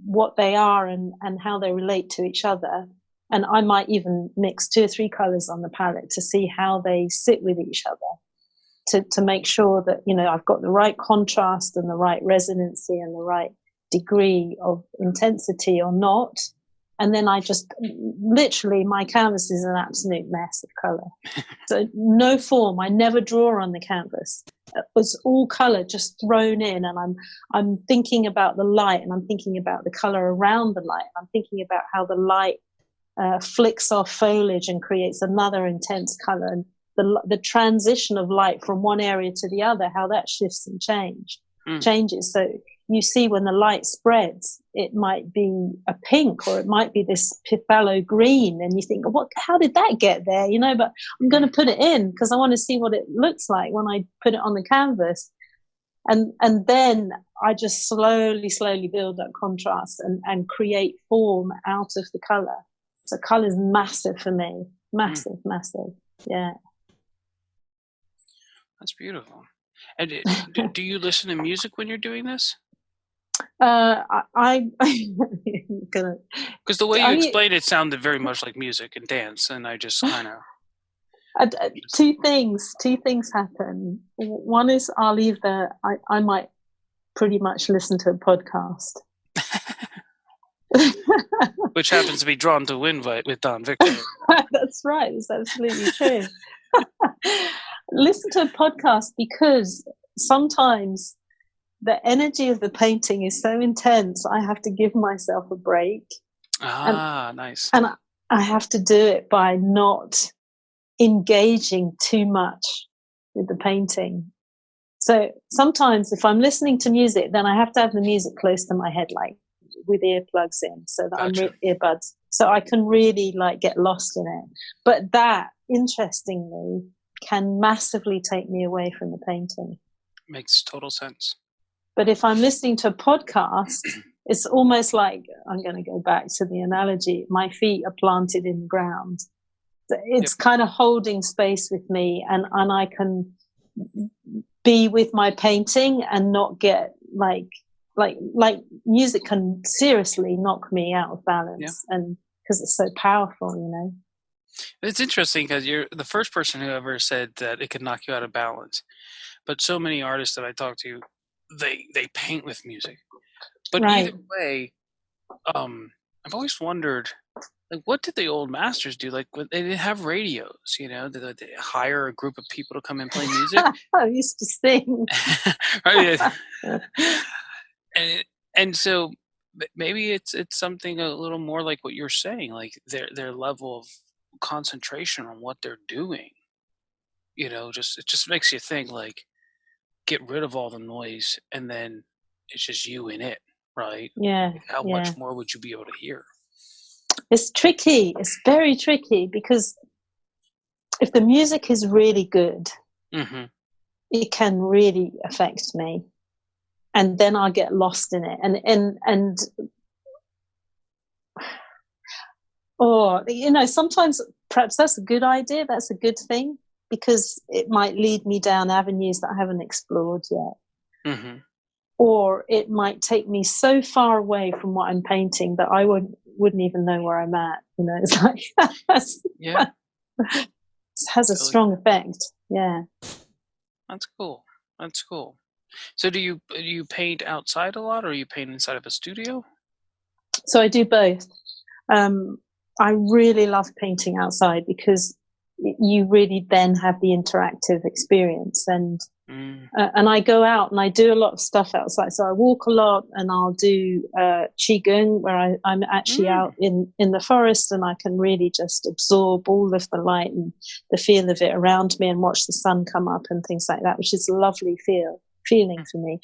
what they are and how they relate to each other. And I might even mix 2 or 3 colors on the palette to see how they sit with each other, to make sure that, I've got the right contrast and the right resonancy and the right degree of intensity or not. And then I just literally, my canvas is an absolute mess of color. So no form. I never draw on the canvas. It's all color just thrown in, and I'm thinking about the light, and I'm thinking about the color around the light. I'm thinking about how the light flicks off foliage and creates another intense color, and the transition of light from one area to the other, how that shifts and changes. So you see when the light spreads, it might be a pink, or it might be this phthalo green, and you think, how did that get there? But I'm going to put it in because I want to see what it looks like when I put it on the canvas. And then I just slowly build up contrast and create form out of the color. So color is massive for me. Massive. Yeah.
That's beautiful. And do you listen to music when you're doing this?
I
because the way you explained it sounded very much like music and dance, and I just kind of
two things happen. One is I'll either I might pretty much listen to a podcast,
which happens to be Drawn to Win with Don Victor.
That's right. It's absolutely true. Listen to a podcast because sometimes the energy of the painting is so intense, I have to give myself a break.
Nice.
And I have to do it by not engaging too much with the painting. So sometimes if I'm listening to music, then I have to have the music close to my head, like with earplugs in, so that I'm with earbuds, so I can really get lost in it. But that, interestingly, can massively take me away from the painting.
Makes total sense.
But if I'm listening to a podcast, it's almost like, I'm going to go back to the analogy, my feet are planted in the ground. It's kind of holding space with me, and I can be with my painting and not get like music can seriously knock me out of balance, and because it's so powerful.
It's interesting because you're the first person who ever said that it could knock you out of balance. But so many artists that I talk to, they paint with music. But either way, I've always wondered, what did the old masters do? They didn't have radios, Did they hire a group of people to come and play music?
I used to sing.
And so maybe it's something a little more like what you're saying, like their level of concentration on what they're doing. It just makes you think, get rid of all the noise, and then it's just you in it, right?
Yeah.
How much more would you be able to hear?
It's tricky. It's very tricky, because if the music is really good, it can really affect me, and then I'll get lost in it. And sometimes perhaps that's a good idea. That's a good thing, because it might lead me down avenues that I haven't explored yet. Or it might take me so far away from what I'm painting that I wouldn't even know where I'm at. It's like, it has a strong effect. Yeah.
That's cool. So do you paint outside a lot, or you paint inside of a studio?
So I do both. I really love painting outside because you really then have the interactive experience, and I go out and I do a lot of stuff outside. So I walk a lot, and I'll do qigong, where I'm actually out in the forest, and I can really just absorb all of the light and the feel of it around me, and watch the sun come up and things like that, which is a lovely feeling for me.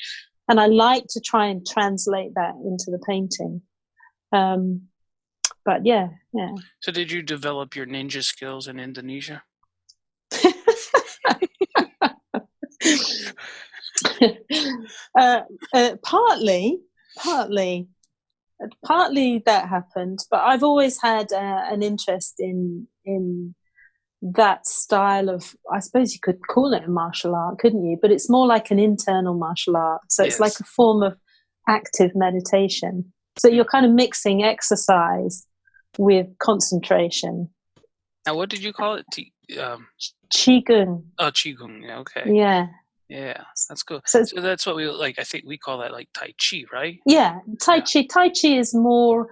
And I like to try and translate that into the painting. But yeah.
So did you develop your ninja skills in Indonesia?
Partly that happened, but I've always had an interest in that style of, I suppose you could call it a martial art, couldn't you? But it's more like an internal martial art. So it's like a form of active meditation. So you're kind of mixing exercise with concentration.
Now, what did you call it?
Qigong.
Oh, Qigong. Yeah, okay. Yeah, that's cool. So that's what we like. I think we call that like Tai Chi, right?
Yeah, Tai Chi. Tai Chi is more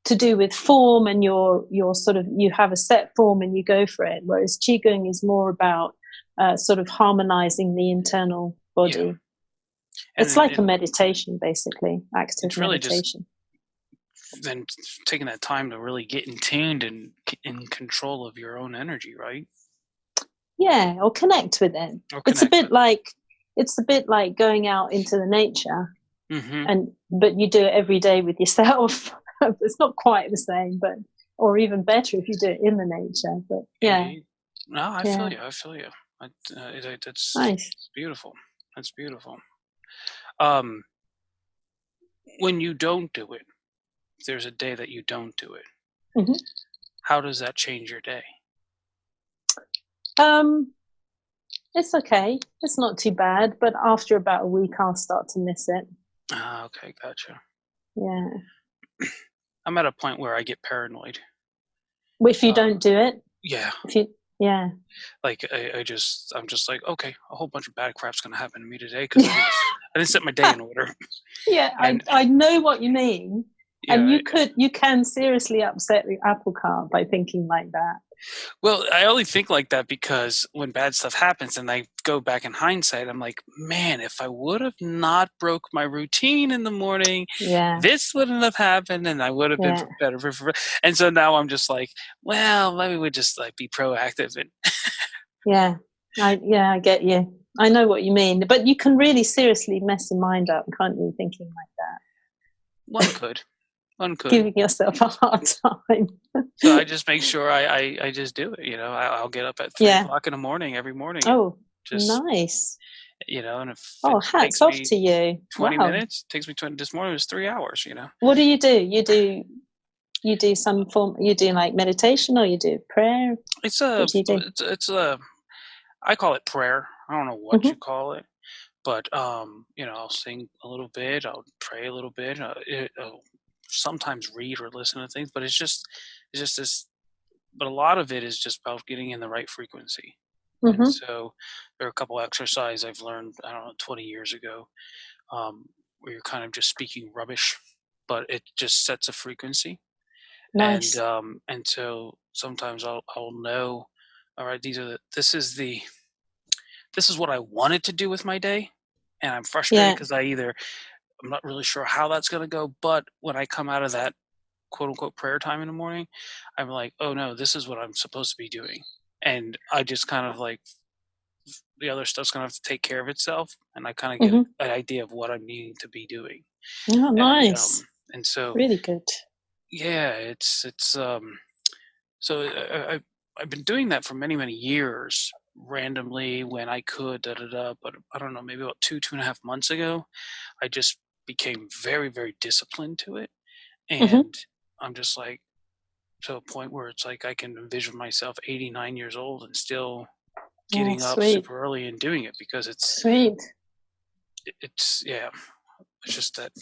to do with form, and you're sort of, you have a set form and you go for it. Whereas Qigong is more about sort of harmonizing the internal body. Yeah. It's like a meditation, basically, active
really
meditation.
Then taking that time to really get in tuned and in control of your own energy, right?
Yeah, or connect with it. It's a bit like going out into the nature, but you do it every day with yourself. It's not quite the same, or even better if you do it in the nature. But yeah.
No, I feel you. That's nice. Beautiful. That's beautiful. When you don't do it, if there's a day that you don't do it, how does that change your day?
It's okay. It's not too bad, but after about a week, I'll start to miss it.
Okay, gotcha.
Yeah.
I'm at a point where I get paranoid.
If you don't do it?
Yeah.
Yeah.
Like I'm just like, okay, a whole bunch of bad crap's gonna happen to me today because I didn't set my day in order.
Yeah, I know what you mean. Yeah, and you can seriously upset the apple cart by thinking like that.
Well, I only think like that because when bad stuff happens and I go back in hindsight, I'm like, man, if I would have not broke my routine in the morning, this wouldn't have happened and I would have been better. And so now I'm just like, well, maybe we just like be proactive. And
I get you. I know what you mean. But you can really seriously mess your mind up, can't you, thinking like that?
One could.
Giving yourself a hard time.
So I just make sure I just do it. I'll get up at 3 o'clock in the morning every morning.
Oh, nice.
And if
hats off to you.
20 minutes takes me 20. This morning it was 3 hours.
What do? You do some form. You do like meditation, or you do prayer?
It's I call it prayer. I don't know what you call it, but I'll sing a little bit. I'll pray a little bit. Sometimes read or listen to things, but it's just this. But a lot of it is just about getting in the right frequency. And so there are a couple exercises I've learned, 20 years ago, where you're kind of just speaking rubbish, but it just sets a frequency. Nice. And so sometimes I'll know, all right, this is what I wanted to do with my day, and I'm frustrated because I'm not really sure how that's going to go. But when I come out of that quote unquote prayer time in the morning, I'm like, oh no, this is what I'm supposed to be doing. And I just kind of like, the other stuff's going to have to take care of itself. And I kind of get an idea of what I'm needing to be doing.
Oh, nice.
And so
really good.
Yeah, it's so I've been doing that for many, many years, randomly when I could, but I don't know, maybe about 2.5 months ago, I just became very, very disciplined to it. And I'm just like, to a point where it's like I can envision myself 89 years old and still getting up super early and doing it, because it's
sweet.
It's just that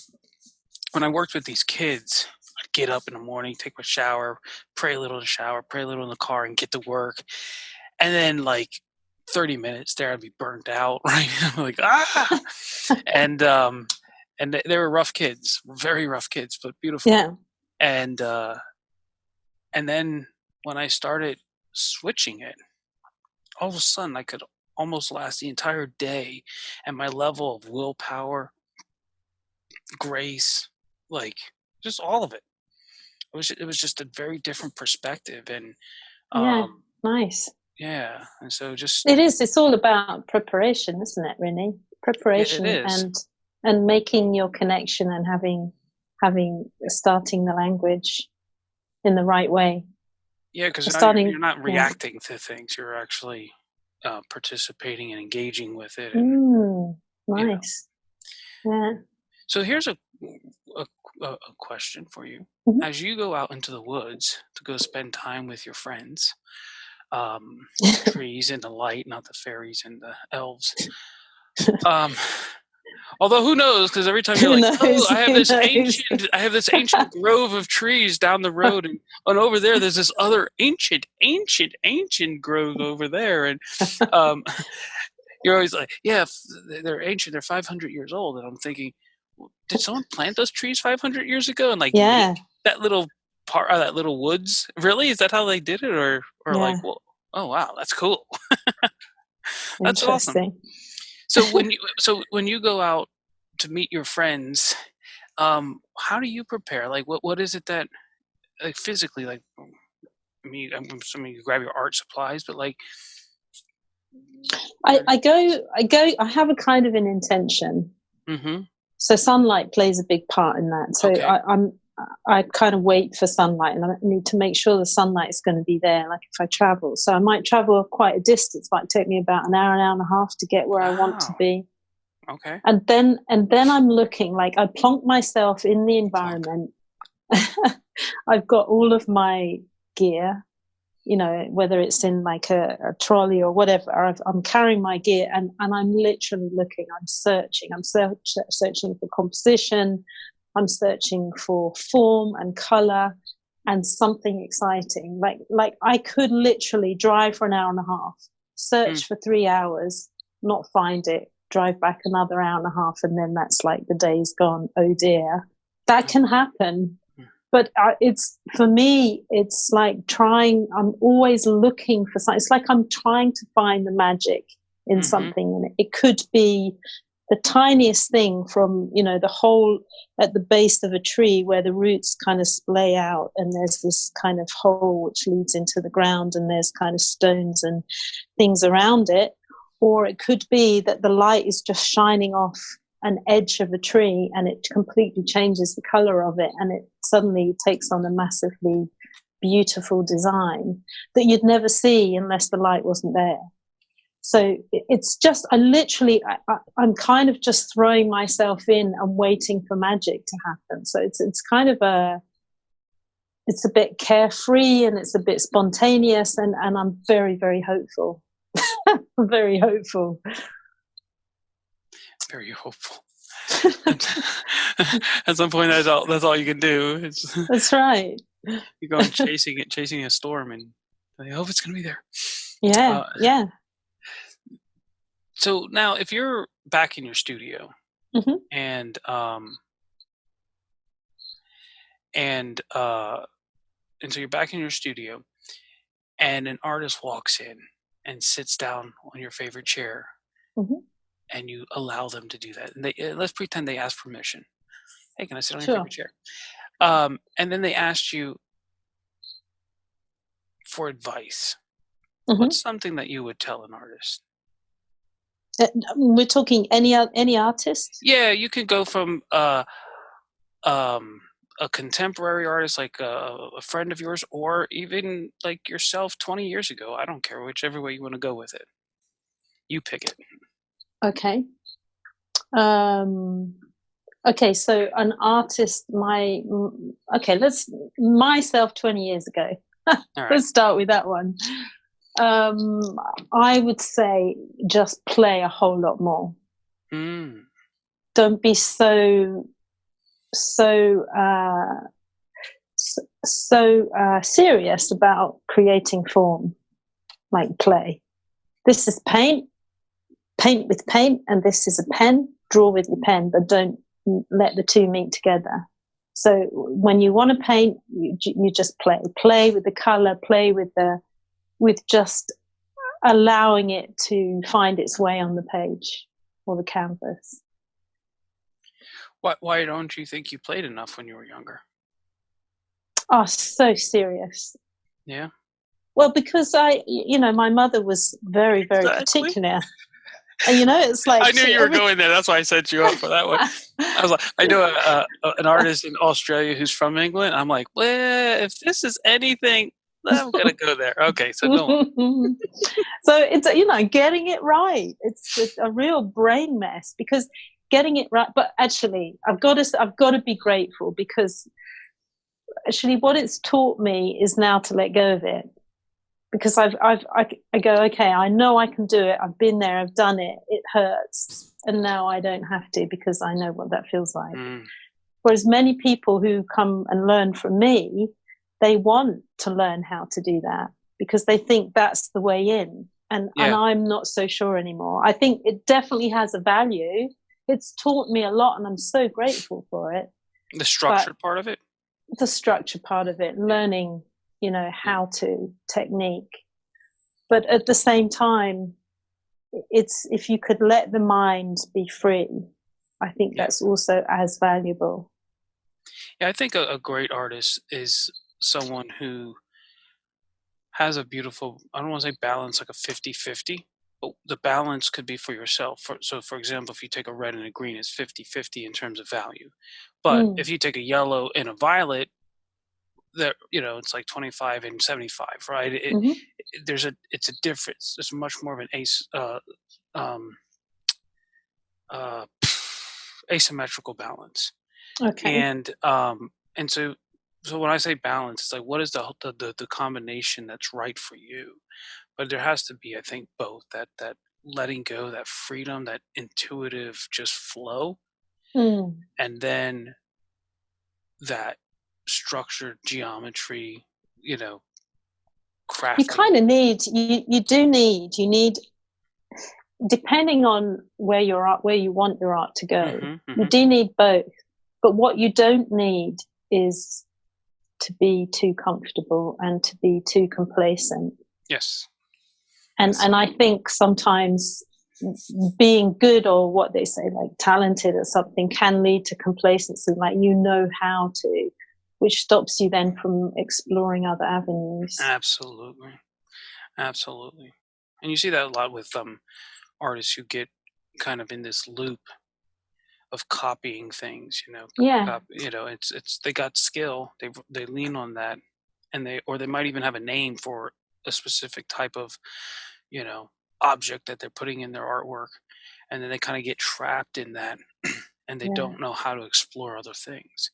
when I worked with these kids, I'd get up in the morning, take my shower, pray a little in the shower, pray a little in the car, and get to work. And then like 30 minutes there, I'd be burnt out, right? I'm like, and they were rough kids, very rough kids, but beautiful.
Yeah.
And then when I started switching it, all of a sudden I could almost last the entire day, and my level of willpower, grace, like just all of it. It was just a very different perspective, and
nice.
Yeah, and so just
it is. It's all about preparation, isn't it? Really, preparation
it is.
and making your connection and having starting the language in the right way.
Yeah, because you're not reacting to things; you're actually participating and engaging with it. And,
nice. Yeah.
So here's a question for you.
Mm-hmm.
As you go out into the woods to go spend time with your friends, trees and the light, not the fairies and the elves. Although who knows? Because every time you're like, "Oh, I have this ancient grove of trees down the road, and over there, there's this other ancient grove over there," and you're always like, "Yeah, they're ancient. They're 500 years old," and I'm thinking, did someone plant those trees 500 years ago and like make that little part of that little woods? Really, is that how they did it, or like, well, oh wow, that's cool. That's awesome. So when you go out to meet your friends, how do you prepare? Like, what is it that, like, physically, like, I mean, I'm assuming you grab your art supplies, but like,
I have a kind of an intention.
Mm-hmm.
So sunlight plays a big part in that. So
okay.
I kind of wait for sunlight, and I need to make sure the sunlight is going to be there. Like if I travel, so I might travel quite a distance. Might take me about an hour and a half to get where I want to be.
Okay.
And then I'm looking, like I plonk myself in the environment. I've got all of my gear, you know, whether it's in like a trolley or whatever. I'm carrying my gear, and I'm literally looking. I'm searching for composition. I'm searching for form and color and something exciting. Like I could literally drive for an hour and a half, search for 3 hours, not find it, drive back another hour and a half, and then that's like the day's gone. Oh dear. That can happen. But it's, for me, it's like I'm always looking for something. It's like I'm trying to find the magic in something. And it could be the tiniest thing from, you know, the hole at the base of a tree where the roots kind of splay out and there's this kind of hole which leads into the ground and there's kind of stones and things around it. Or it could be that the light is just shining off an edge of a tree and it completely changes the color of it, and it suddenly takes on a massively beautiful design that you'd never see unless the light wasn't there. So it's just, I'm kind of just throwing myself in and waiting for magic to happen. So it's kind of it's a bit carefree and it's a bit spontaneous, and I'm very, very hopeful. I'm very hopeful.
Very hopeful. At some point, that's all you can do.
That's right.
You're going chasing a storm, and I hope it's going to be there.
Yeah, yeah.
So now, if you're back in your studio, and so you're back in your studio, and an artist walks in and sits down on your favorite chair. And you allow them to do that. And let's pretend they ask permission. Hey, can I sit on your favorite chair? And then they asked you for advice. What's something that you would tell an artist?
We're talking any artist? Yeah,
you can go from a contemporary artist, like a friend of yours, or even like yourself 20 years ago. I don't care, whichever way you want to go with it. You pick it.
Okay. Okay, so an artist, myself 20 years ago. Right. Let's start with that one. I would say just play a whole lot more. Don't be so serious about creating form, like play. this is paint with paint, and this is a pen. Draw with your pen, but don't let the two meet together. So when you want to paint, you just play with the color, play with just allowing it to find its way on the page or the canvas.
Why don't you think you played enough when you were younger?
Oh, so serious.
Yeah.
Well, because my mother was very, very particular. And it's like
I knew you were going there. That's why I set you up for that one. I was like, I know an artist in Australia who's from England. I'm like, well, if this is anything, I'm gonna go there. Okay, so go on.
So it's getting it right. It's a real brain mess because getting it right. But actually, I've got to be grateful because actually, what it's taught me is now to let go of it. Because I go, okay, I know I can do it. I've been there. I've done it. It hurts. And now I don't have to because I know what that feels like. Whereas many people who come and learn from me, they want to learn how to do that because they think that's the way in. And I'm not so sure anymore. I think it definitely has a value. It's taught me a lot and I'm so grateful for it.
The structured part of it?
The structure part of it, learning how to technique. But at the same time, it's if you could let the mind be free, I think that's also as valuable.
Yeah, I think a great artist is someone who has a beautiful, I don't want to say balance, like a 50-50, but the balance could be for yourself. So for example, if you take a red and a green, it's 50-50 in terms of value. But if you take a yellow and a violet, it's like 25 and 75, right? It's a difference. It's much more of an asymmetrical balance.
Okay.
And so when I say balance, it's like, what is the combination that's right for you? But there has to be, I think, both that letting go, that freedom, that intuitive just flow, and then that structured geometry, crafting.
You kind of need, you need, depending on where you're at, where you want your art to go, you do need both. But what you don't need is to be too comfortable and to be too complacent.
Yes.
And I think sometimes being good, or what they say, like talented at something, can lead to complacency, like how to, which stops you then from exploring other avenues.
Absolutely. And you see that a lot with artists who get kind of in this loop of copying things, it's they got skill, they lean on that, and they might even have a name for a specific type of object that they're putting in their artwork, and then they kind of get trapped in that and they don't know how to explore other things.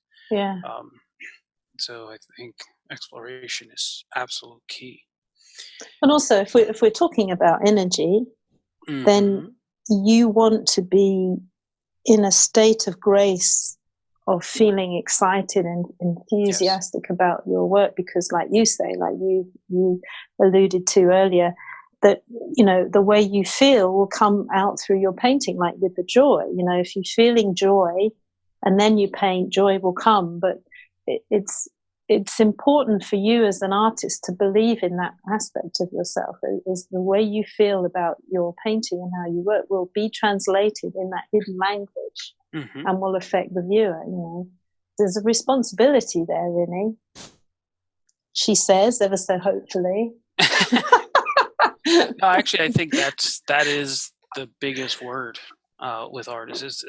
So I think exploration is absolute key.
And also, if we're talking about energy, then you want to be in a state of grace, of feeling excited and enthusiastic about your work, because like you say, like you alluded to earlier, that the way you feel will come out through your painting, like with the joy. If you're feeling joy and then you paint, joy will come. But it's important for you as an artist to believe in that aspect of yourself. Is the way you feel about your painting and how you work will be translated in that hidden language and will affect the viewer. There's a responsibility there, really. She says, ever so hopefully.
No, actually, I think that is the biggest word with artists, is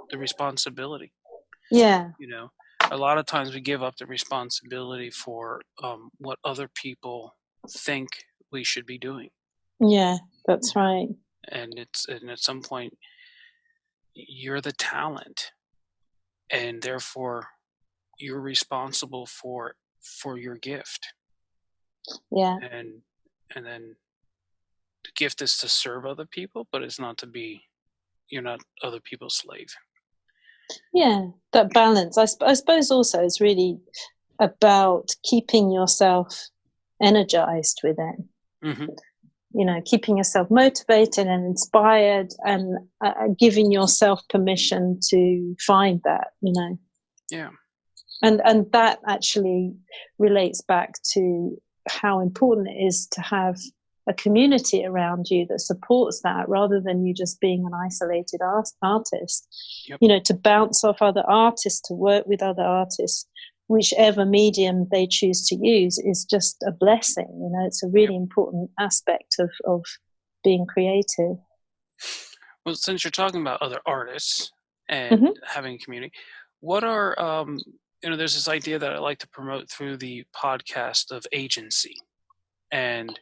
the responsibility.
Yeah.
A lot of times we give up the responsibility for what other people think we should be doing.
Yeah, that's right.
And at some point, you're the talent, and therefore you're responsible for your gift.
Yeah.
And then the gift is to serve other people, but it's not to be, you're not other people's slave.
Yeah, that balance. I suppose also it's really about keeping yourself energized with it. keeping yourself motivated and inspired, and giving yourself permission to find that.
Yeah.
And that actually relates back to how important it is to have a community around you that supports that, rather than you just being an isolated artist.
Yep.
To bounce off other artists, to work with other artists, whichever medium they choose to use, is just a blessing. It's a really important aspect of being creative.
Well, since you're talking about other artists and having a community, what are there's this idea that I like to promote through the podcast of agency, and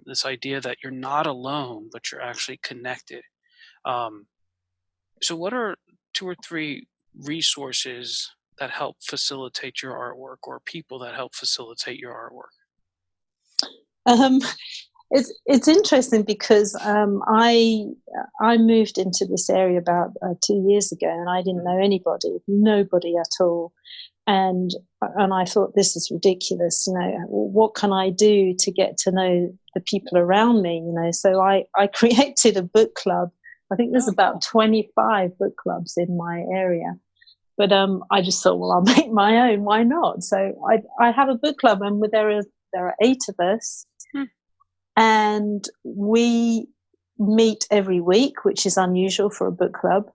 this idea that you're not alone, but you're actually connected. So what are 2 or 3 resources that help facilitate your artwork, or people that help facilitate your artwork?
It's interesting because I moved into this area about 2 years ago, and I didn't know nobody at all, and I thought, this is ridiculous. What can I do to get to know the people around me? So I created a book club. I think there's about 25 book clubs in my area. But I just thought, well, I'll make my own. Why not? So I have a book club, and there are 8 of us, and we meet every week, which is unusual for a book club.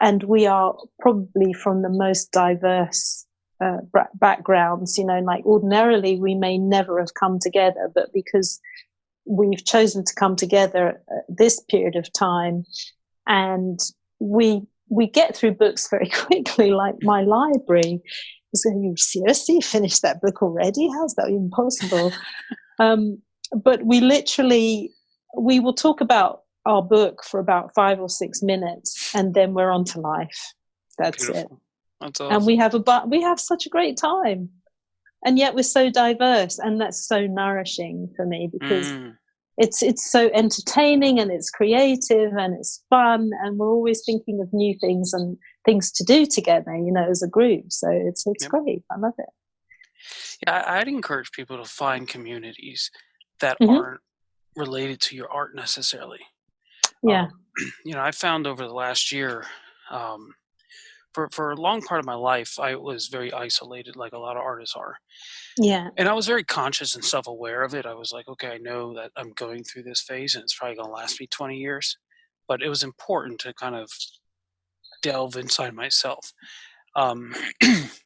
And we are probably from the most diverse backgrounds. Like ordinarily we may never have come together, but because we've chosen to come together this period of time, and we get through books very quickly. Like my library, so you seriously finished that book already? How's that even possible? But we will talk about our book for about 5 or 6 minutes, and then we're on to life. That's
Beautiful.
it.
That's awesome.
And we have such a great time, and yet we're so diverse, and that's so nourishing for me, because it's so entertaining, and it's creative, and it's fun, and we're always thinking of new things and things to do together, as a group. So it's great. I love it.
Yeah, I'd encourage people to find communities that aren't related to your art necessarily.
Yeah.
I found over the last year, for a long part of my life, I was very isolated, like a lot of artists are.
Yeah.
And I was very conscious and self-aware of it. I was like, okay, I know that I'm going through this phase, and it's probably going to last me 20 years. But it was important to kind of delve inside myself.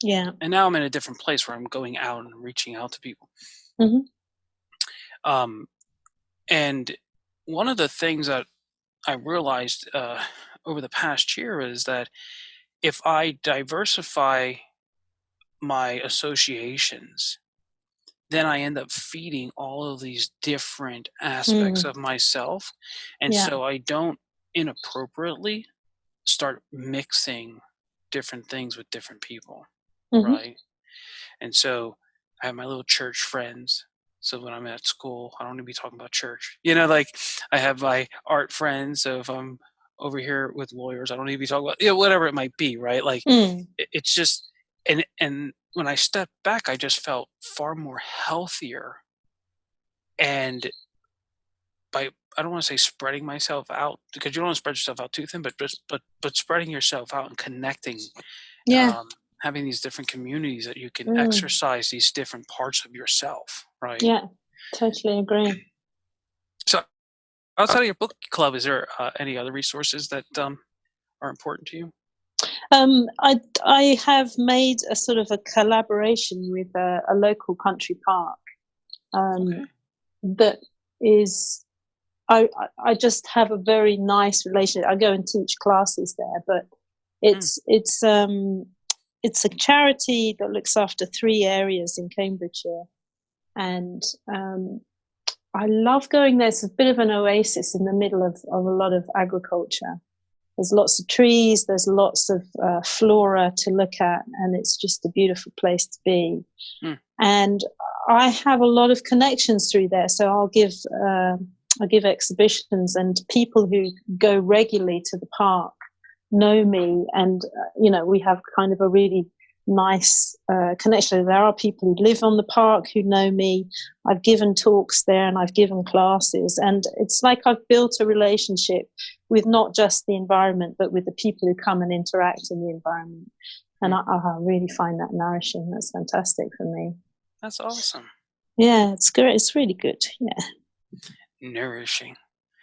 Yeah.
And now I'm in a different place where I'm going out and reaching out to people. And one of the things that I realized over the past year is that if I diversify my associations, then I end up feeding all of these different aspects of myself. And so I don't inappropriately start mixing different things with different people, right? And so I have my little church friends. So when I'm at school, I don't want to be talking about church. Like I have my art friends. So if I'm over here with lawyers, I don't need to be talking about whatever it might be, right? Like it's just, and when I stepped back, I just felt far more healthier. And I don't want to say spreading myself out, because you don't want to spread yourself out too thin, but spreading yourself out and connecting. Having these different communities that you can exercise these different parts of yourself, right?
Yeah, totally agree.
So outside of your book club, is there any other resources that are important to you?
I have made a sort of a collaboration with a local country park that is, I just have a very nice relationship. I go and teach classes there, but it's a charity that looks after 3 areas in Cambridgeshire, and I love going there. It's a bit of an oasis in the middle of a lot of agriculture. There's lots of trees, there's lots of flora to look at, and it's just a beautiful place to be. And I have a lot of connections through there, so I'll give exhibitions, and people who go regularly to the park know me, and we have kind of a really nice connection. There are people who live on the park who know me. I've given talks there and I've given classes, and it's like I've built a relationship with not just the environment, but with the people who come and interact in the environment. And I really find that nourishing. That's fantastic for me.
That's awesome.
Yeah, it's good. It's really good. Yeah.
Nourishing.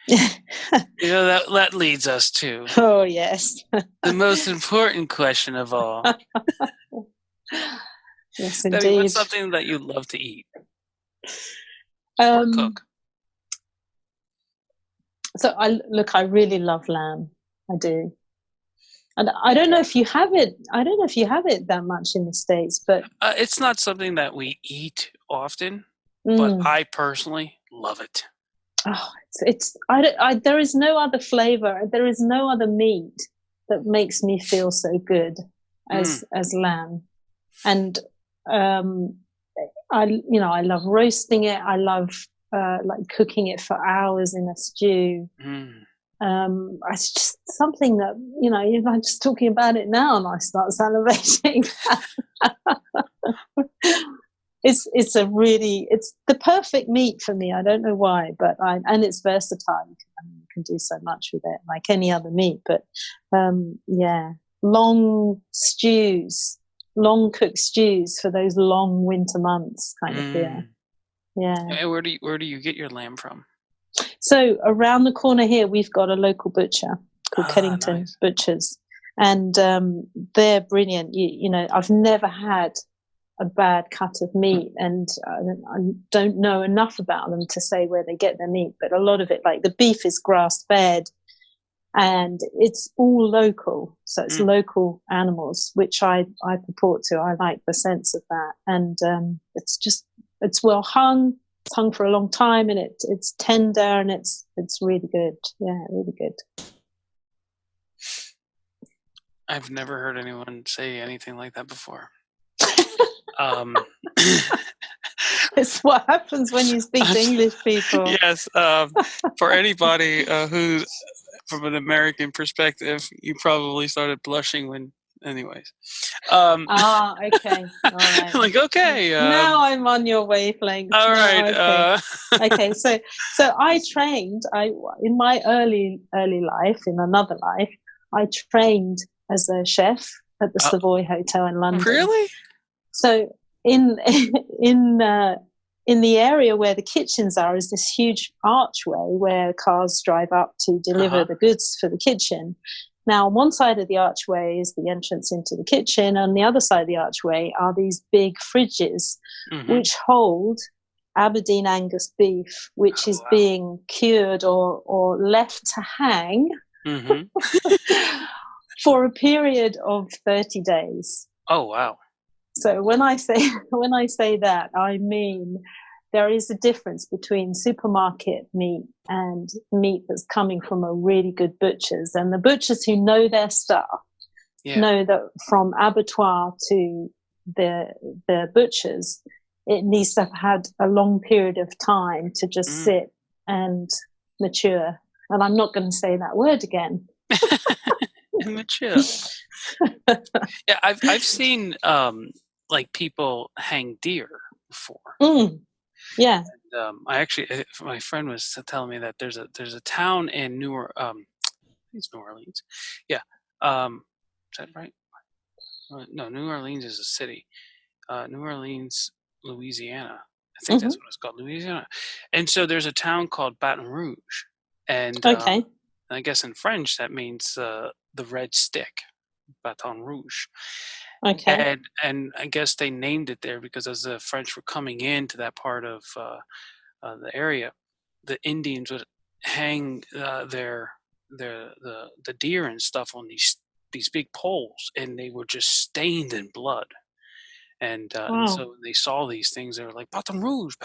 That leads us to the most important question of all.
Yes, indeed.
Debbie, what's something that you love to eat or cook?
So I really love lamb. I do. And I don't know if you have it. I don't know if you have it that much in the States, but
it's not something that we eat often. But I personally love it.
Oh, there is no other flavor. There is no other meat that makes me feel so good as lamb. And I love roasting it. I love like cooking it for hours in a stew. It's just something that, I'm just talking about it now and I start salivating. It's the perfect meat for me. I don't know why, but and it's versatile. You can do so much with it, like any other meat. But long cooked stews for those long winter months, kind of. Yeah.
And where do you get your lamb from?
So around the corner here, we've got a local butcher called Kennington Butchers, and they're brilliant. I've never had a bad cut of meat, and I don't know enough about them to say where they get their meat, but a lot of it, like the beef, is grass fed and it's all local, so it's local animals, which I purport to. I like the sense of that, and it's well hung. It's hung for a long time, and it's tender, and it's really good. Yeah, really good.
I've never heard anyone say anything like that before.
It's what happens when you speak to English people.
Yes. For anybody who's from an American perspective, you probably started blushing when. Anyways.
Okay. All right.
Like, okay.
Now I'm on your wavelength.
All right.
Okay. So I trained. In my early life, in another life, I trained as a chef at the Savoy Hotel in London.
Really?
So in the area where the kitchens are is this huge archway where cars drive up to deliver the goods for the kitchen. Now, on one side of the archway is the entrance into the kitchen. On the other side of the archway are these big fridges, which hold Aberdeen Angus beef, which is being cured or left to hang for a period of 30 days.
Oh, wow.
So when I say that, I mean there is a difference between supermarket meat and meat that's coming from a really good butcher's. And the butchers who know their stuff know that from abattoir to the butchers, it needs to have had a long period of time to just sit and mature. And I'm not going to say that word again.
Mature. Yeah, I've seen like people hang deer before.
Yeah.
And, my friend was telling me that there's a town in it's New Orleans. Yeah. Is that right? No, New Orleans is a city. New Orleans, Louisiana. I think that's what it's called, Louisiana. And so there's a town called Baton Rouge, and I guess in French that means the red stick, Baton Rouge.
Okay.
And I guess they named it there because as the French were coming into that part of the area, the Indians would hang the deer and stuff on these big poles, and they were just stained in blood. And so when they saw these things, they were like, Baton Rouge,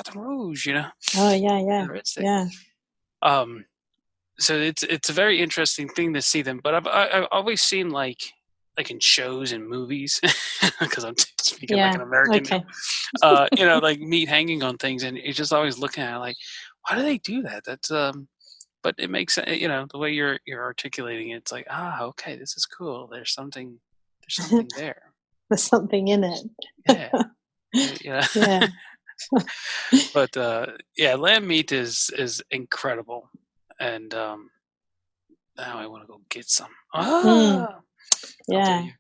you know?
Oh, yeah. Yeah.
So it's a very interesting thing to see them. But I've always seen like in shows and movies, because I'm speaking like an American, like meat hanging on things, and you're just always looking at it like, why do they do that? That's but it makes sense, the way you're articulating it. It's like, okay, this is cool. There's something there.
There's something in it.
Yeah. Yeah.
Yeah.
But lamb meat is incredible, and now I want to go get some. How
Yeah.
dare you?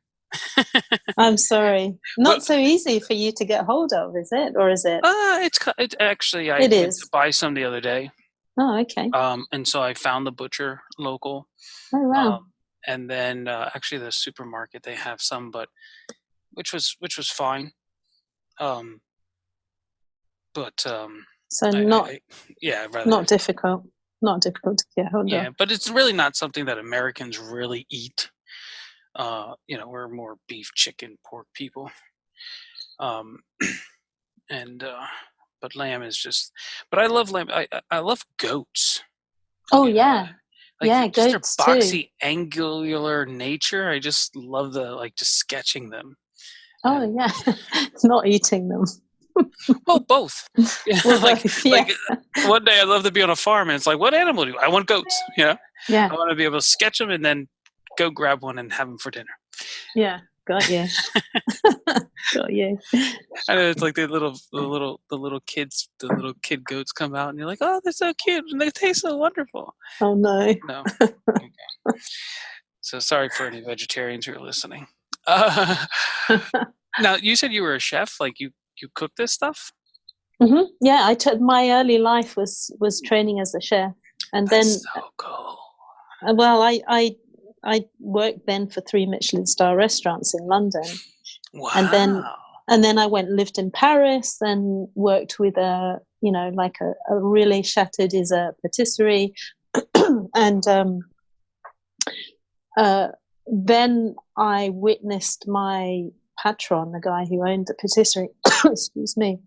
I'm sorry. Not
But
so easy for you to get hold of, is it? Or is it?
it's actually I
It
went
is.
to buy some the other day.
Oh, okay.
And so I found the butcher local.
Oh, wow.
And then actually the supermarket, they have some, but which was fine. But
So
I'd rather
not difficult to get hold of.
Yeah, but it's really not something that Americans really eat. We're more beef, chicken, pork people. And but lamb is just. But I love lamb. I love goats.
Oh yeah,
just
goats
their boxy,
too.
angular nature. I just love just sketching them.
Oh yeah, not eating them.
Well, both.
Well,
like
yeah.
One day I'd love to be on a farm, and it's like, what animal do I want? Goats.
Yeah.
I want to be able to sketch them and then go grab one and have them for dinner.
Yeah, got you. Got you.
And it's like the little kid goats come out, and you're like, oh, they're so cute, and they taste so wonderful.
Oh no.
No. Okay. So sorry for any vegetarians who are listening. Now you said you were a chef, like you cook this stuff?
Mm-hmm. Yeah, I took my early life was training as a chef, and
That's
then
so cool.
Well, I worked then for 3 Michelin-star restaurants in London.
Wow.
And then I went and lived in Paris and worked with a really chateau dessert patisserie. And then I witnessed my patron, the guy who owned the patisserie, excuse me,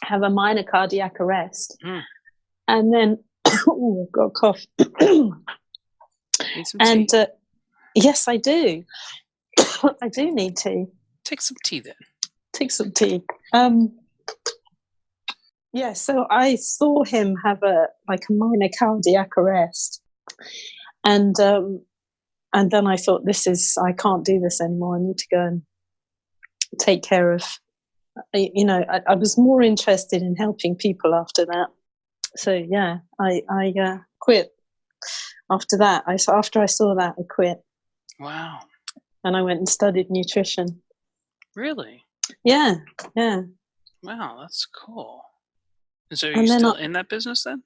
have a minor cardiac arrest. And then, oh, I've got a cough.
Need some
And
tea?
yes, I do. I do need tea.
Take some tea then.
Take some tea. Yeah, so I saw him have a minor cardiac arrest, and then I thought, I can't do this anymore. I need to go and take care of. I was more interested in helping people after that. So yeah, I quit. After that, after I saw that, I quit.
Wow.
And I went and studied nutrition.
Really?
Yeah.
Wow, that's cool. And so are you still in that business then?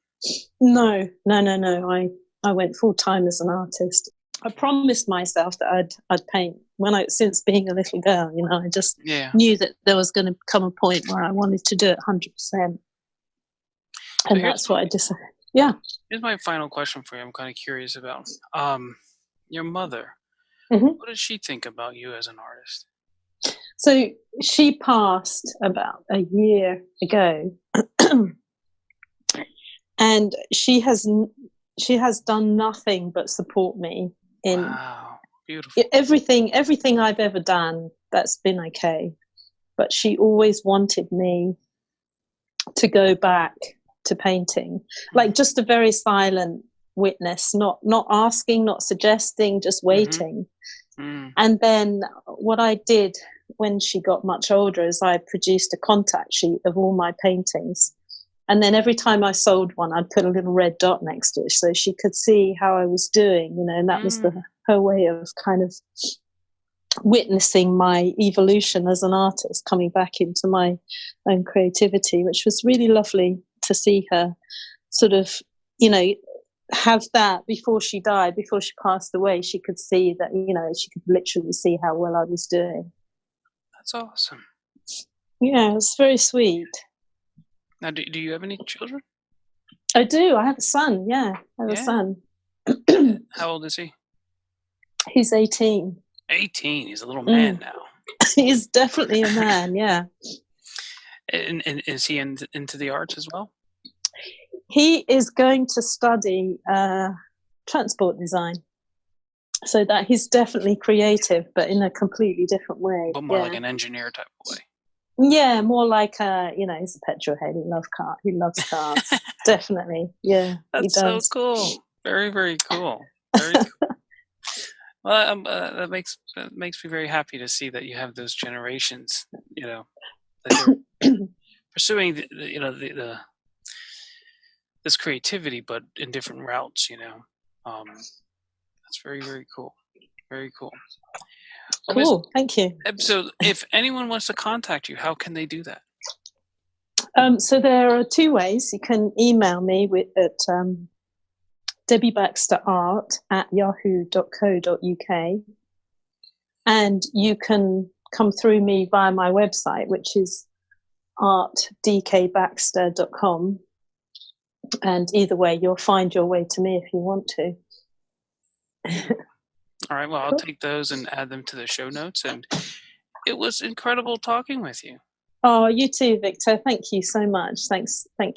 No. I went full time as an artist. I promised myself that I'd paint since being a little girl. I just knew that there was going to come a point where I wanted to do it 100%, and that's what I decided. Yeah.
Here's my final question for you. I'm kind of curious about your mother.
Mm-hmm.
What does she think about you as an artist?
So she passed about a year ago, and she has done nothing but support me in
beautiful.
everything I've ever done. That's been okay, but she always wanted me to go back to painting, like just a very silent witness, not asking, not suggesting, just waiting. And then what I did when she got much older is I produced a contact sheet of all my paintings, and then every time I sold one, I'd put a little red dot next to it so she could see how I was doing, and that was her way of kind of witnessing my evolution as an artist, coming back into my own creativity, which was really lovely to see her sort of, have that before she died, before she passed away. She could see that, she could literally see how well I was doing.
That's awesome.
Yeah, it's very sweet.
Now, do you have any children?
I do. I have a son. Yeah, I have a son.
How old is he?
He's 18.
18. He's a little man now.
He's definitely a man, yeah.
And is he into the arts as well?
He is going to study transport design. So that he's definitely creative, but in a completely different way.
But more like an engineer type of way.
Yeah, more like he's a petrol head. He loves cars. Definitely. Yeah.
That's so cool. Very, very cool. Very cool. Well, that makes me very happy to see that you have those generations. That they're pursuing this creativity, but in different routes. That's very, very cool. Very cool.
Cool. Thank you.
So, if anyone wants to contact you, how can they do that?
So there are two ways. You can email me at debbiebaxterart@yahoo.co.uk, and you can come through me via my website, which is artdkbaxter.com. And either way, you'll find your way to me if you want to.
All right. Well, I'll take those and add them to the show notes. And it was incredible talking with you.
Oh, you too, Victor. Thank you so much. Thank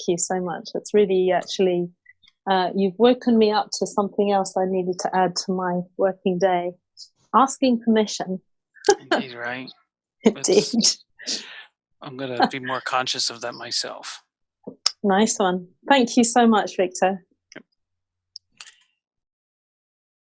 you so much. It's really actually, you've woken me up to something else I needed to add to my working day. Asking permission.
Indeed, right?
Indeed.
I'm going to be more conscious of that myself.
Nice one. Thank you so much, Victor.